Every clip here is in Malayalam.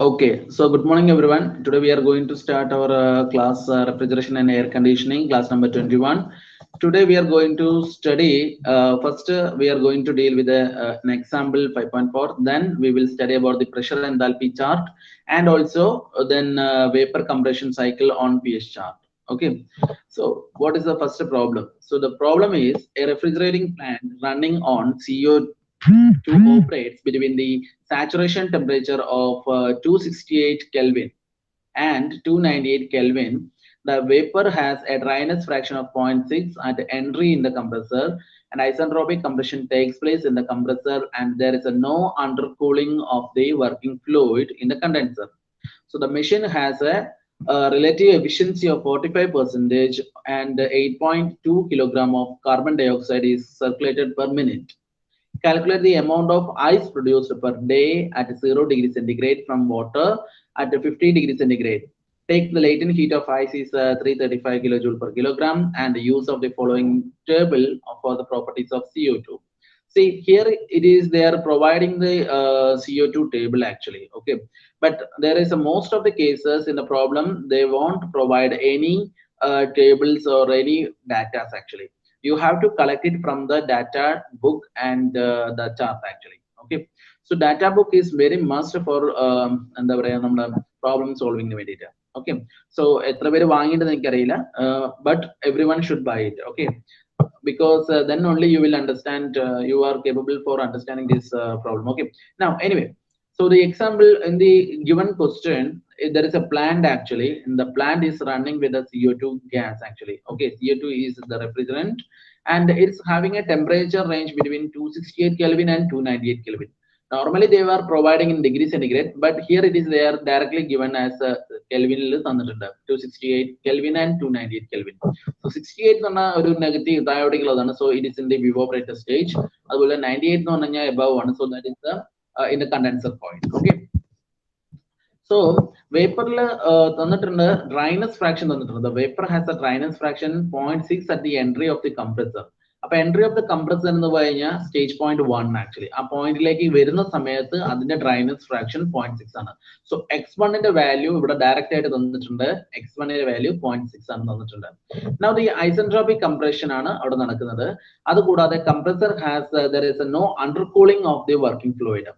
Okay, so good morning everyone. Today we are going to start our class refrigeration and air conditioning, class number 21. Today we are going to study, first we are going to deal with an example 5.4, then we will study about the pressure enthalpy chart and also then vapor compression cycle on pH chart. Okay, so what is the first problem? So the problem is a refrigerating plant running on CO2 operates between the saturation temperature of 268 Kelvin and 298 Kelvin. The vapor has a dryness fraction of 0.6 at entry in the compressor, and isentropic compression takes place in the compressor, and there is a no undercooling of the working fluid in the condenser. So the machine has a relative efficiency of 45% and 8.2 kilogram of carbon dioxide is circulated per minute. Calculate the amount of ice produced per day at 0 degree centigrade from water at 50 degree centigrade. Take the latent heat of ice is 335 kilojoule per kilogram and the use of the following table for the properties of CO2. See here it is they are providing the CO2 table actually. Okay, but there is a most of the cases in the problem they won't provide any tables or any data actually. You have to collect it from the data book and the chart actually. Okay, so data book is very must for എന്താ പറയാ നമ്മുടെ problem solving ന് വേണ്ടിയിട്ട്. Okay, so എത്ര പേര് വാങ്ങിയിട്ടെന്ന് എനിക്കറിയില്ല, but everyone should buy it. Okay, because then only you will understand, you are capable for understanding this problem. Okay, now anyway, so the example in the given question, there is a plant actually, and the plant is running with a CO2 gas actually. Okay, CO2 is the refrigerant and it's having a temperature range between 268 Kelvin and 298 Kelvin. Normally they were providing in degree centigrade, but here it is they are directly given as Kelvin 268 Kelvin and 298 Kelvin. So 68 എന്ന് പറഞ്ഞാൽ ഒരു negative താഴോട്ടേക്കുള്ളതാണ്, so it is in the evaporator stage. അതുപോലെ 98 എന്ന് പറഞ്ഞു കഴിഞ്ഞാൽ above ആണ്, so that is the in the condenser point. Okay, so vapor തന്നിട്ടുണ്ട് dryness fraction തന്നിട്ടുണ്ട്. The vapor has a dryness fraction 0.6 at the entry of the compressor. അപ്പൊ എൻട്രി ഓഫ് ദ കംപ്രസർ എന്ന് പറഞ്ഞാൽ സ്റ്റേജ് പോയിന്റ് 1 ആക്ച്വലി ആ പോയിന്റിലേക്ക് വരുന്ന സമയത്ത് അതിന്റെ ഡ്രൈനസ് ഫ്രാക്ഷൻ 0.6 ആണ്. സോ x1ന്റെ വാല്യൂ ഇവിടെ ഡയറക്റ്റ് ആയിട്ട് തന്നിട്ടുണ്ട്, x1ന്റെ വാല്യൂ 0.6 ആണ് തന്നിട്ടുണ്ട്. നൗ ദി ഐസെൻട്രോപിക് കംപ്രഷൻ ആണ് അവിടെ നടക്കുന്നത്. അതുകൂടാതെ compressor has there is no undercooling of the working fluid.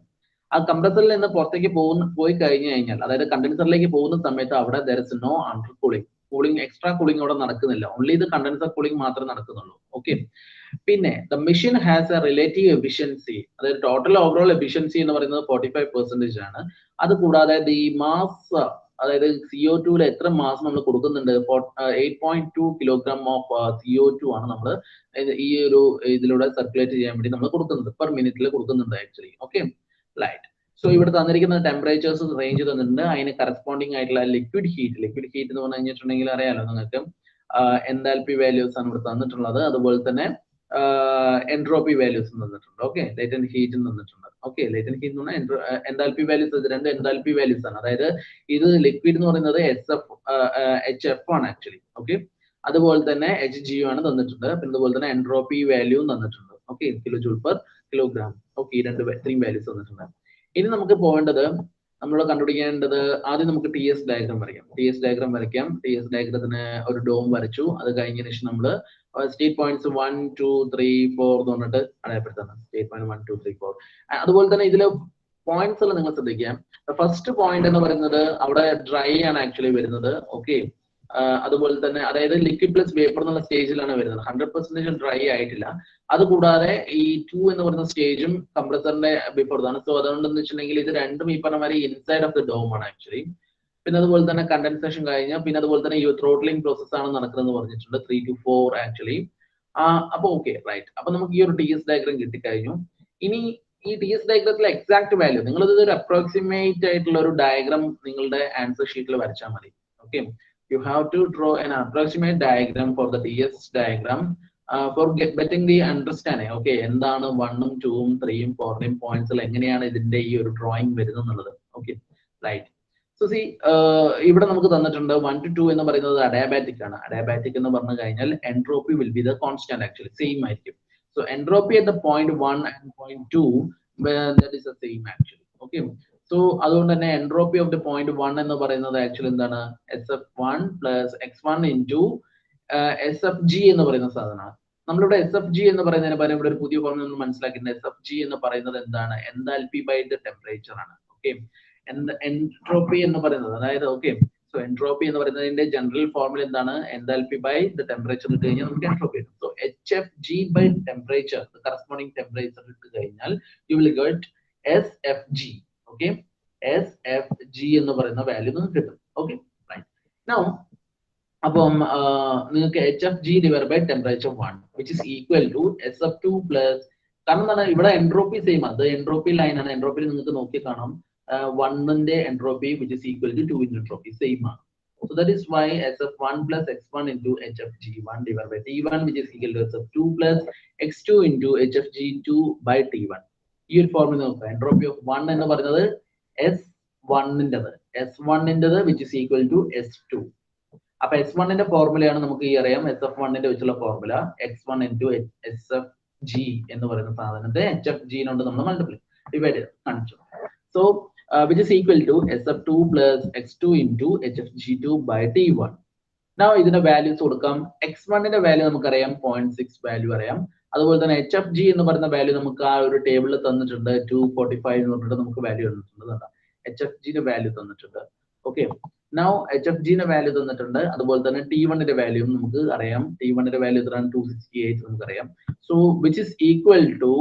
ആ കംപ്രസറിൽ നിന്ന് പുറത്തേക്ക് പോയി കഴിഞ്ഞു കഴിഞ്ഞാൽ, അതായത് കണ്ടൻസറിലേക്ക് പോകുന്ന സമയത്ത് അവിടെ there is no undercooling, cooling extra cooling അവിടെ നടക്കുന്നില്ല, ഓൺലി ഇത് കണ്ടൻസർ കൂളിംഗ് മാത്രമേ നടക്കുന്നുള്ളൂ. ഓക്കെ, പിന്നെ the machine has a relative efficiency, അതായത് ടോട്ടൽ ഓവറോൾ എഫിഷ്യൻസി എന്ന് പറയുന്നത് 45% ആണ്. അത് കൂടാതെ ദി മാസ്, അതായത് CO2 എത്ര മാസ് നമ്മൾ കൊടുക്കുന്നുണ്ട്, 8.2 കിലോഗ്രാം ഓഫ് CO2 ആണ് നമ്മൾ ഈ ഒരു ഇതിലൂടെ സർക്കുലേറ്റ് ചെയ്യാൻ വേണ്ടി നമ്മൾ കൊടുക്കുന്നത്, പെർ മിനിറ്റിൽ കൊടുക്കുന്നുണ്ട് ആക്ച്വലി. Okay, right. സോ ഇവിടെ തന്നിരിക്കുന്ന ടെമ്പറേച്ചേഴ്സ് റേഞ്ച് തന്നിട്ടുണ്ട്, അതിന് കറസ്പോണ്ടിങ് ആയിട്ടുള്ള ലിക്വിഡ് ഹീറ്റ് എന്ന് പറഞ്ഞു കഴിഞ്ഞിട്ടുണ്ടെങ്കിൽ അറിയാലോ നിങ്ങൾക്ക്, എൻതാൽപി വാല്യൂസ് ആണ് ഇവിടെ തന്നിട്ടുള്ളത്. അതുപോലെ തന്നെ എൻട്രോപ്പി വാല്യൂസ് തന്നിട്ടുണ്ട്. ഓക്കെ, ലേറ്റന്റ് ഹീറ്റ് തന്നിട്ടുണ്ട്. ഓക്കെ, ലേറ്റന്റ് ഹീറ്റ് എന്ന് പറഞ്ഞാൽ എൻതാൽപി വാല്യൂസ്, രണ്ട് എൻതാൽപി വാല്യൂസ് ആണ്. അതായത് ഇത് ലിക്വിഡ് എന്ന് പറയുന്നത് HF ആണ് ആക്ച്വലി. ഓക്കെ, അതുപോലെ തന്നെ HG ആണ് തന്നിട്ടുണ്ട്. പിന്നെ അതുപോലെ തന്നെ എൻട്രോപ്പി വാല്യൂ തന്നിട്ടുണ്ട്. Okay, kilo joule per kilogram. Okay, ഈ ഇത്രയും വാല്യൂസ് തന്നിട്ടുണ്ട്. ഇനി നമുക്ക് പോകേണ്ടത്, നമ്മൾ കണ്ടുപിടിക്കേണ്ടത്, ആദ്യം നമുക്ക് TS ഡയഗ്രാം വരയ്ക്കാം. TS ഡയഗ്രത്തിന് ഒരു ഡോം വരച്ചു. അത് കഴിഞ്ഞതിന് ശേഷം നമ്മൾ സ്റ്റേറ്റ് പോയിന്റ്സ് 1 2 3 4 എന്ന് പറഞ്ഞിട്ട് അടയാളപ്പെടുത്തണം. State point 1 2 3 4. അതുപോലെ തന്നെ ഇതിലെ പോയിന്റ്സ് എല്ലാം നിങ്ങൾ ശ്രദ്ധിക്കാം. ഫസ്റ്റ് പോയിന്റ് എന്ന് പറയുന്നത് അവിടെ ഡ്രൈ ആണ് ആക്ച്വലി വരുന്നത്. ഓക്കെ, അതുപോലെ തന്നെ അതായത് ലിക്വിഡ് പ്ലസ് വേപ്പർ എന്നുള്ള സ്റ്റേജിലാണ് വരുന്നത്, 100% ഡ്രൈ ആയിട്ടില്ല. അതുകൂടാതെ ഈ 2 എന്ന് പറയുന്ന സ്റ്റേജും കംപ്രസറിന്റെ ബിഫോർ ആണ്. സോ അതുകൊണ്ടെന്ന് വെച്ചിട്ടുണ്ടെങ്കിൽ ഇത് രണ്ടും ഈ പറഞ്ഞ മാതിരി ഇൻസൈഡ് ഓഫ് ദ ഡോം ആണ് ആക്ച്വലി. പിന്നെ അതുപോലെ തന്നെ കണ്ടൻസേഷൻ കഴിഞ്ഞ പിന്നെ അതുപോലെ തന്നെ ഈ ത്രോട്ട്ലിംഗ് പ്രോസസ് ആണ് നടക്കുന്നത് പറഞ്ഞിട്ടുണ്ട്, 3 to 4 ആക്ച്വലി. അപ്പൊ ഓക്കെ, റൈറ്റ്. അപ്പൊ നമുക്ക് ഈ ഒരു TS ഡയഗ്രാം കിട്ടിക്കഴിഞ്ഞു. ഇനി ഈ TS ഡയഗ്രത്തിലെ എക്സാക്ട് വാല്യൂ നിങ്ങൾ ഇത് ഒരു അപ്രോക്സിമേറ്റ് ആയിട്ടുള്ള ഒരു ഡയഗ്രാം നിങ്ങളുടെ ആൻസർ ഷീറ്റിൽ വരച്ചാൽ മതി. Okay, you have to draw an approximate diagram for the TS diagram for getting the understanding. Okay, എന്താണ് 1ഉം 2ഉം 3ഉം 4ഉം പോയിന്റ്സിൽ എങ്ങനെയാണ് ഇതിന്റെ ഈ ഒരു ഡ്രോയിങ് വരുന്നത് എന്നുള്ളത്. Okay, right. സോ സി ഇവിടെ നമുക്ക് തന്നിട്ടുണ്ട് 1 to 2 എന്ന് പറയുന്നത് അഡയാബാറ്റിക് ആണ്. അഡയാബാറ്റിക് എന്ന് പറഞ്ഞു കഴിഞ്ഞാൽ entropy will be the constant actually, same ആയിരിക്കും. So entropy at the point 1 and point 2 that is the same actually. Okay, so അതുകൊണ്ട് തന്നെ എൻട്രോപ്പി ഓഫ് ദി പോയിന്റ് 1 എന്ന് പറയുന്നത് ആക്ച്വലി എന്താണ് SF1 plus x1 into SFG എന്ന് പറയുന്ന സാധനമാണ്. നമ്മളിവിടെ SFG എന്ന് പറയുന്നതിന് പകരം ഇവിടെ ഒരു പുതിയ ഫോർമുല നമ്മൾ മനസ്സിലാക്കിയിട്ടുണ്ട്. SFG എന്ന് പറയുന്നത് എന്താണ്? എൻതാൽപി ബൈ ദ ടെമ്പറേച്ചർ ആണ്. ഓക്കെ, എൻട്രോപ്പി എന്ന് പറയുന്നത് അതായത് ഓക്കെ, സോ എൻട്രോപ്പി എന്ന് പറയുന്നതിന്റെ ജനറൽ ഫോർമുല എന്താണ്? എൻതാൽപി ബൈ ദ ടെമ്പറേച്ചർ ഇട്ട് കഴിഞ്ഞാൽ നമുക്ക് എൻട്രോപ്പി കിട്ടും. So HFG by temperature, corresponding temperature ഇട്ട് കഴിഞ്ഞാൽ you will get SFG. Okay, SFG എന്ന് പറയുന്ന വാല്യൂ നിങ്ങൾക്ക് കിട്ടും. Okay, right. നൗ അപ്പം നിങ്ങൾക്ക് HFG divide by temperature 1 which is equal to SF2 plus, കാരണം എന്താണ് ഇവിടെ എൻട്രോപ്പി സെയിം ആണ്, അത് എൻട്രോപ്പി ലൈൻ ആണ്. എൻട്രോപ്പിയിൽ നിങ്ങൾക്ക് നോക്കി കാണാം 1ന്റെ entropy which is equal to 2 entropy same ആണ്. So that is why SF1 plus x1 into HFG1 divided by T1 which is equal to SF2 plus x2 into HFG2 by T1. ഈ ഒരു ഫോർമുല നോക്കുക. എൻട്രോപ്പി ഓഫ് 1 എന്ന് പറയുന്നത് S1ൻ്റെത് which is equal to S2. അപ്പൊ S1ന്റെ ഫോർമുലയാണ് നമുക്ക് ഈ അറിയാം, SF1ന്റെ വെച്ചുള്ള ഫോർമുല x1 into SFG എന്ന് പറയുന്ന സാധനത്തെ HFG കൊണ്ട് നമ്മൾ മൾട്ടിപ്ലൈ ഡിവൈഡ് കാണിച്ചു. So which is equal to SF2 plus x2 into HFG2 by T1. Now ഇതിന്റെ വാല്യൂസ് കൊടുക്കാം. x1ന്റെ വാല്യൂ നമുക്കറിയാം 0.6 വാല്യൂ അറിയാം. അതുപോലെ തന്നെ HFG എന്ന് പറയുന്ന വാല്യൂ നമുക്ക് ആ ഒരു ടേബിളിൽ തന്നിട്ടുണ്ട് 245 എന്ന് പറഞ്ഞിട്ട് നമുക്ക് വാല്യൂ തന്നിട്ടുണ്ട്. HFGന്റെ വാല്യൂ തന്നിട്ടുണ്ട്. ഓക്കെ, നൗ HFGന്റെ വാല്യൂ തന്നിട്ടുണ്ട്. അതുപോലെ തന്നെ T1ന്റെ വാല്യൂ നമുക്ക് അറിയാം. T1ന്റെ വാല്യൂ എത്രയാണ്? 268 നമുക്കറിയാം. So which is equal to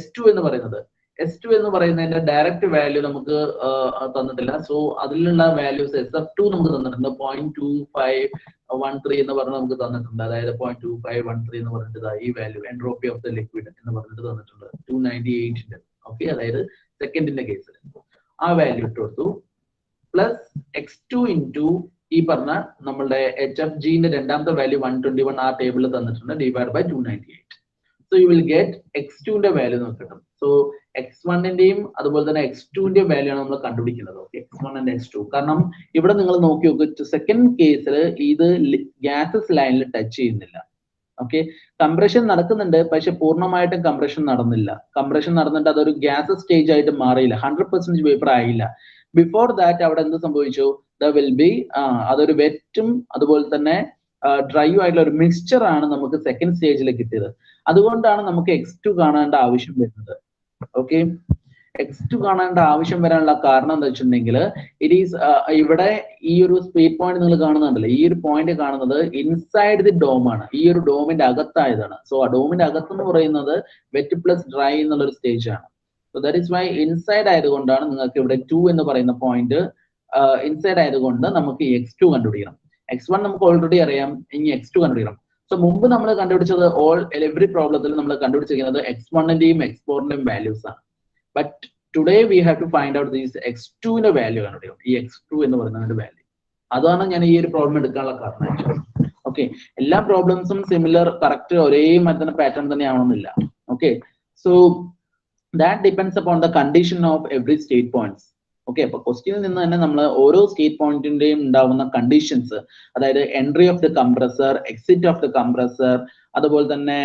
S2 എന്ന് പറയുന്നത്. S2 എന്ന് പറയുന്നതിന്റെ ഡയറക്റ്റ് വാല്യൂ നമുക്ക് തന്നിട്ടില്ല. സോ അതിലുള്ള വാല്യൂസ് SF2 നമുക്ക് തന്നിട്ടുണ്ട് 0.2513 എന്ന് പറഞ്ഞ് നമുക്ക് തന്നിട്ടുണ്ട്. അതായത് 0.2513 എന്ന് പറഞ്ഞിട്ട് ഈ value entropy of the liquid എന്ന് പറഞ്ഞിട്ട് തന്നിട്ടുണ്ട് 298. ഓക്കെ, അതായത് സെക്കൻഡിന്റെ കേസിൽ ആ വാല്യൂ ഇട്ട് കൊടുത്തു. പ്ലസ് x2 ഇൻറ്റു ഈ പറഞ്ഞ നമ്മളുടെ HFGന്റെ രണ്ടാമത്തെ വാല്യൂ 121 ആ ടേബിളിൽ തന്നിട്ടുണ്ട് divide by 298. So you will get x2ന്റെ വാല്യൂ നമുക്ക് കിട്ടും. സോ x1ന്റെയും അതുപോലെ തന്നെ x2ന്റെയും വാല്യൂ ആണ് നമ്മൾ കണ്ടുപിടിക്കുന്നത്. Okay, x1 and x2. കാരണം ഇവിടെ നിങ്ങൾ നോക്കി നോക്ക്, സെക്കൻഡ് കേസിൽ ഇത് ഗ്യാസസ് ലൈനിൽ ടച്ച് ചെയ്യുന്നില്ല. ഓക്കെ, കംപ്രഷൻ നടക്കുന്നുണ്ട്, പക്ഷെ പൂർണ്ണമായിട്ടും കംപ്രഷൻ നടന്നില്ല. കംപ്രഷൻ നടന്നിട്ട് അതൊരു ഗ്യാസ് സ്റ്റേജ് ആയിട്ട് മാറിയില്ല, 100% വേപ്പർ ആയില്ല. ബിഫോർ ദാറ്റ് അവിടെ എന്ത് സംഭവിച്ചു? ദ വിൽ ബി അതൊരു വെറ്റും അതുപോലെ തന്നെ ഡ്രൈയും ആയിട്ടുള്ള ഒരു മിക്സ്ചർ ആണ് നമുക്ക് സെക്കൻഡ് സ്റ്റേജിൽ കിട്ടിയത്. അതുകൊണ്ടാണ് നമുക്ക് x2 കാണേണ്ട ആവശ്യം വരുന്നത്. ഓക്കെ, x2 കാണേണ്ട ആവശ്യം വരാനുള്ള കാരണം എന്താ വെച്ചിട്ടുണ്ടെങ്കിൽ ഇറ്റ് ഈസ് ഇവിടെ ഈ ഒരു സ്പീഡ് പോയിന്റ് നിങ്ങൾ കാണുന്നുണ്ടല്ലോ, ഈ ഒരു പോയിന്റ് കാണുന്നത് ഇൻസൈഡ് ദി ഡോം ആണ്. ഈ ഒരു ഡോമിന്റെ അകത്തായതാണ്. സോ ആ ഡോമിന്റെ അകത്തെന്ന് പറയുന്നത് വെറ്റ് പ്ലസ് ഡ്രൈ എന്നുള്ള ഒരു സ്റ്റേജ് ആണ്. So that is why inside ആയതുകൊണ്ടാണ് നിങ്ങൾക്ക് ഇവിടെ 2 എന്ന് പറയുന്ന പോയിന്റ് ഇൻസൈഡ് ആയതുകൊണ്ട് നമുക്ക് x2 കണ്ടുപിടിക്കണം. x1 നമുക്ക് ഓൾറെഡി അറിയാം, ഇനി x2 കണ്ടുപിടിക്കണം. സോ മുമ്പ് നമ്മൾ കണ്ടുപിടിച്ചത് എവറി പ്രോബ്ലത്തിൽ നമ്മൾ കണ്ടുപിടിച്ചിരിക്കുന്നത് x1ന്റെയും x4ന്റെയും വാല്യൂസ് ആണ്. But today we have to find out these x2ന്റെ വാല്യൂ കണ്ടുപിടിക്കണം. ഈ x2 എന്ന് പറയുന്നതിന്റെ വാല്യൂ, അതാണ് ഞാൻ ഈ ഒരു പ്രോബ്ലം എടുക്കാനുള്ള കാരണം. ഓക്കെ, എല്ലാ പ്രോബ്ലംസും സിമിലർ കറക്റ്റ് ഒരേ മറ്റൊരു പാറ്റേൺ തന്നെ ആവണമെന്നില്ല. Okay, so that depends upon the condition of every state points. Okay, അപ്പൊ ക്വസ്റ്റ്യനിൽ നിന്ന് തന്നെ നമ്മൾ ഓരോ സ്റ്റേറ്റ് പോയിന്റിന്റെയും ഉണ്ടാവുന്ന കണ്ടീഷൻസ്, അതായത് entry of the compressor, exit of the compressor, അതുപോലെ തന്നെ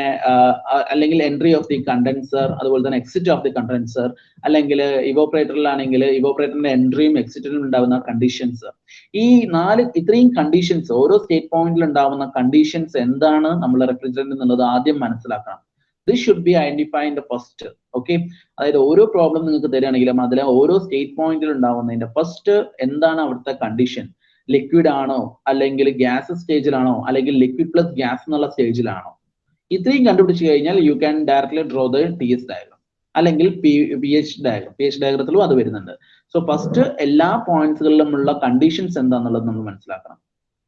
അല്ലെങ്കിൽ എൻട്രി ഓഫ് ദി കണ്ടൻസർ, അതുപോലെ തന്നെ എക്സിറ്റ് ഓഫ് ദി കണ്ടൻസർ, അല്ലെങ്കിൽ ഇവോപ്പറേറ്ററിലാണെങ്കിൽ ഇവോപ്പറേറ്ററിന്റെ എൻട്രിയും എക്സിറ്റിലും ഉണ്ടാവുന്ന കണ്ടീഷൻസ്, ഈ ഇത്രയും കണ്ടീഷൻസ് ഓരോ സ്റ്റേറ്റ് പോയിന്റിൽ ഉണ്ടാവുന്ന കണ്ടീഷൻസ് എന്താണ് നമ്മൾ റെഫ്രിജറന്റ് എന്നുള്ളത് ആദ്യം മനസ്സിലാക്കണം. This should be identified in the first. Okay, അതായത് ഓരോ പ്രോബ്ലം നിങ്ങൾക്ക് തരികയാണെങ്കിലും അതിലെ ഓരോ സ്റ്റേറ്റ് പോയിന്റിൽ ഉണ്ടാവുന്നതിന്റെ ഫസ്റ്റ് എന്താണ് അവിടുത്തെ കണ്ടീഷൻ? ലിക്വിഡ് ആണോ, അല്ലെങ്കിൽ ഗ്യാസ് സ്റ്റേജിലാണോ, അല്ലെങ്കിൽ ലിക്വിഡ് പ്ലസ് ഗ്യാസ് എന്നുള്ള സ്റ്റേജിലാണോ? ഇത്രയും കണ്ടുപിടിച്ച് കഴിഞ്ഞാൽ you can directly draw the TS diagram അല്ലെങ്കിൽ PH ഡയഗ്രം. PH ഡയഗ്രത്തിലും അത് വരുന്നുണ്ട്. സോ ഫസ്റ്റ് എല്ലാ പോയിന്റ്സുകളിലുമുള്ള കണ്ടീഷൻസ് എന്താണെന്നുള്ളത് നമ്മൾ മനസ്സിലാക്കണം.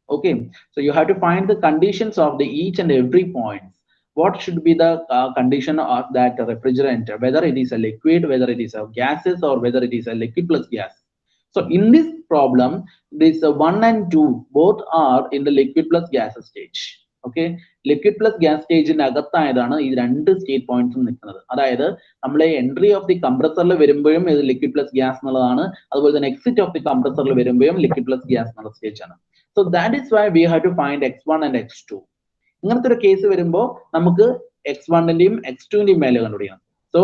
Okay, so you have to find the conditions of the each and every point. What should be the condition of that refrigerant, whether it is a liquid, whether it is a gases, or whether it is a liquid plus gas. So in this problem, this 1 and 2 both are in the liquid plus gas stage. Okay, liquid plus gas stage in അകത്തായതാണ് ഈ രണ്ട് സ്റ്റേറ്റ് പോയിന്റ്സും നിൽക്കുന്നത്. അതായത് നമ്മളെ എൻട്രി ഓഫ് ദി കംപ്രസറിൽ വരുമ്പോഴും ഇത് ലിക്വിഡ് പ്ലസ് ഗ്യാസ് എന്നുള്ളതാണ്, അതുപോലെ തന്നെ എക്സിറ്റ് ഓഫ് ദി കംപ്രസറിൽ വരുമ്പോഴും ലിക്വിഡ് പ്ലസ് ഗ്യാസ് എന്നുള്ള സ്റ്റേജ് ആണ്. So that is why we have to find x1 and x2. ഇങ്ങനത്തെ ഒരു കേസ് വരുമ്പോൾ നമുക്ക് x1ന്റെയും x2ന്റെയും വാല്യൂ കണ്ടുപിടിക്കണം. So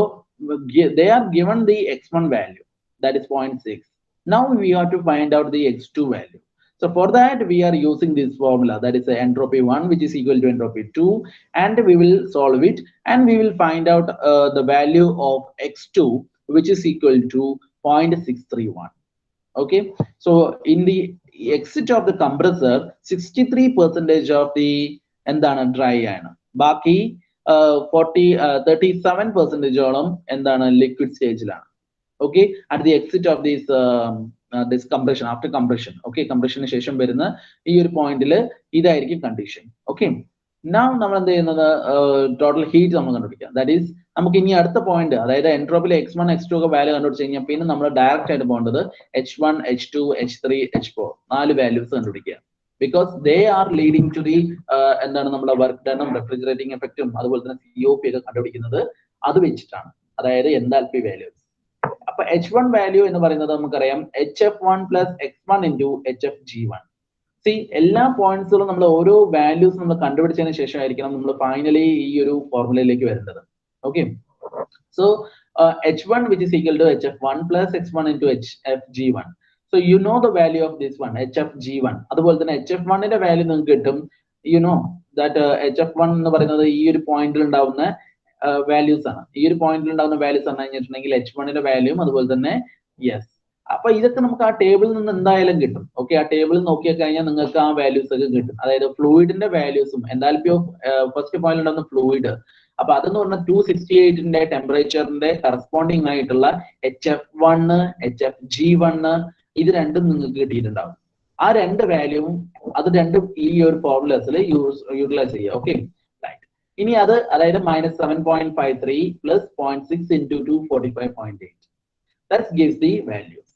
they are given the x1 value. that is 0.6. Now we have to find out the x2 value. So for that, we are using this formula, that is entropy 1, which is equal to entropy 2, and we will solve it, and we will find out the value of x2, which is equal to 0.631. Okay, so in the exit of the compressor, 63% of the എന്താണ് dry ആണ്, ബാക്കി 37% ഓളം എന്താണ് liquid സ്റ്റേജിലാണ്. Okay, at the exit of this compression, after compression, okay, compression ശേഷം വരുന്ന ഈ ഒരു പോയിന്റിൽ ഇതായിരിക്കും കണ്ടീഷൻ. Okay, now നമ്മൾ എന്ത് ചെയ്യുന്നത്, ടോട്ടൽ ഹീറ്റ് നമ്മൾ കണ്ടുപിടിക്കാം. ദാറ്റ് ഈസ് നമുക്ക് ഇനി അടുത്ത പോയിന്റ്, അതായത് എൻട്രോപ്പിലെ x1 x2 ഒക്കെ വാല്യൂ കണ്ടുപിടിച്ച് കഴിഞ്ഞാൽ പിന്നെ നമ്മൾ ഡയറക്റ്റ് ആയിട്ട് പോകേണ്ടത് h1 h2 h3 h4 4 values കണ്ടുപിടിക്കുക. Because they are leading to the എന്താണ് നമ്മുടെ വർക്ക് ഡണും റെഫ്രിജറേറ്റിംഗ് എഫക്റ്റും അതുപോലെ തന്നെ COP ഒക്കെ കണ്ടുപിടിക്കുന്നത് അത് വെച്ചിട്ടാണ്, അതായത് എൻതാൽപ്പി വാല്യൂസ്. അപ്പൊ h1 വാല്യൂ എന്ന് പറയുന്നത് നമുക്കറിയാം hf1 plus x1 into hfg1. C എല്ലാ പോയിന്റ്സുകളും നമ്മൾ ഓരോ വാല്യൂസ് നമ്മൾ കണ്ടുപിടിച്ചതിന് ശേഷമായിരിക്കണം നമ്മൾ ഫൈനലി ഈ ഒരു ഫോർമുലയിലേക്ക് വരുന്നത്. Okay, so h1 which is equal to hf1 plus x1 into hfg1. So you know the value of this one, hfg1. അതുപോലെ തന്നെ hf1 ന്റെ വാല്യൂ നിങ്ങൾക്ക് കിട്ടും. You know that hf1 എന്ന് പറയുന്നത് ഈ ഒരു പോയിന്റിൽ ഉണ്ടാവുന്ന വാല്യൂസ് ആണ്. ഈ ഒരു പോയിന്റിൽ ഉണ്ടാവുന്ന വാല്യൂസ് ആണ് കഴിഞ്ഞിട്ടുണ്ടെങ്കിൽ h1 ന്റെ വാല്യൂയും അതുപോലെ തന്നെ യെസ്. അപ്പൊ ഇതൊക്കെ നമുക്ക് ആ ടേബിളിൽ നിന്ന് എന്തായാലും കിട്ടും. ഓക്കെ, ആ ടേബിളിൽ നോക്കിയാൽ കഴിഞ്ഞാൽ നിങ്ങൾക്ക് ആ വാല്യൂസ് ഒക്കെ കിട്ടും. അതായത് ഫ്ലൂയിഡിന്റെ വാല്യൂസും എന്താൽപ്പി ഓഫ് ഫസ്റ്റ് പോയിന്റ് ഉണ്ടാവുന്ന ഫ്ലൂയിഡ്, അപ്പൊ അതെന്ന് പറഞ്ഞാൽ 268ന്റെ ടെമ്പറേച്ചറിന്റെ കറസ്പോണ്ടിങ് ആയിട്ടുള്ള hf1 hfg1 ഇത് രണ്ടും നിങ്ങൾക്ക് കിട്ടിയിട്ടുണ്ടാവും. ആ രണ്ട് വാല്യൂവും അത് രണ്ടും ഈ ഒരു ഫോർമുലസിൽ യൂട്ടിലൈസ് ചെയ്യുക. Okay, right. ഇനി അത് അതായത് -7.53 plus 0.6 into 245.8 that gives the values.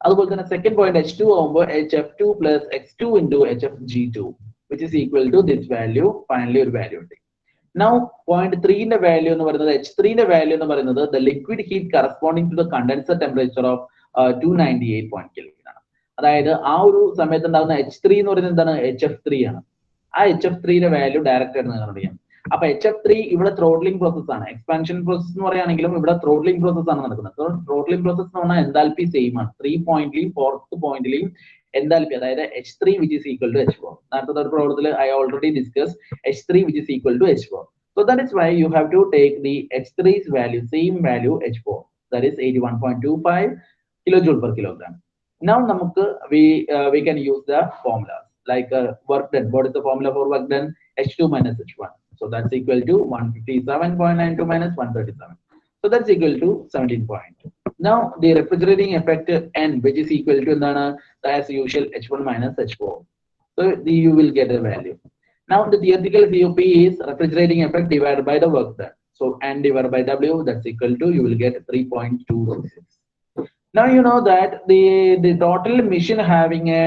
അതുപോലെ തന്നെ സെക്കൻഡ് പോയിന്റ് h2 ആവുമ്പോൾ hf2 plus x2 into hfg2 which is equal to this value. Finally ഒരു വാല്യൂ ഉണ്ട്. Now point 3 ന്റെ വാല്യൂ എന്ന് പറയുന്നത് h3 ന്റെ വാല്യൂ എന്ന് പറയുന്നത് the liquid heat corresponding to the condenser temperature of 298 Kelvin ആണ്. അതായത് ആ ഒരു സമയത്ത് ഉണ്ടാകുന്ന h3 എന്ന് പറയുന്നത് എന്താണ്, hf3 ആണ്. ആ hf3 ന്റെ വാല്യൂ ഡയറക്റ്റ് ആയിട്ട് നിങ്ങൾക്ക് അറിയാം. അപ്പൊ hf3 ഇവിടെ ത്രോട്ട്ലിംഗ് പ്രോസസ് ആണ്. എക്സ്പാൻഷൻ പ്രോസസ് എന്ന് പറയുകയാണെങ്കിലും ഇവിടെ ത്രോട്ട്ലിംഗ് പ്രോസസ് ആണ് നടക്കുന്നത്. ത്രോട്ട്ലിംഗ് പ്രോസസ് എന്ന് പറഞ്ഞാൽ എന്താൽപ്പി സെയിം ആണ്. 3 പോയിന്റിലെയും 4th പോയിന്റിലെയും എന്താൽപ്പി അതായത് h3 which is equal to h4. നേരത്തെ ഒരു പ്രോബ്ലത്തിൽ I already discussed h3 which is equal to h4. So that is why you have to take the h3's value, same value h4, that is 81.25 kilojoule per kilogram. Now നമുക്ക് we can use the formulas like work done. What is the formula for work done? h2 minus h1. So that's equal to 157.92 minus 137. So that's equal to 17 point. Now the refrigerating effect n which is equal to as usual h1 minus h4. So you will get a value. Now the theoretical COP is refrigerating effect divided by the work done. So n divided by w, that's equal to, you will get 3.266. Now you know that the total machine having a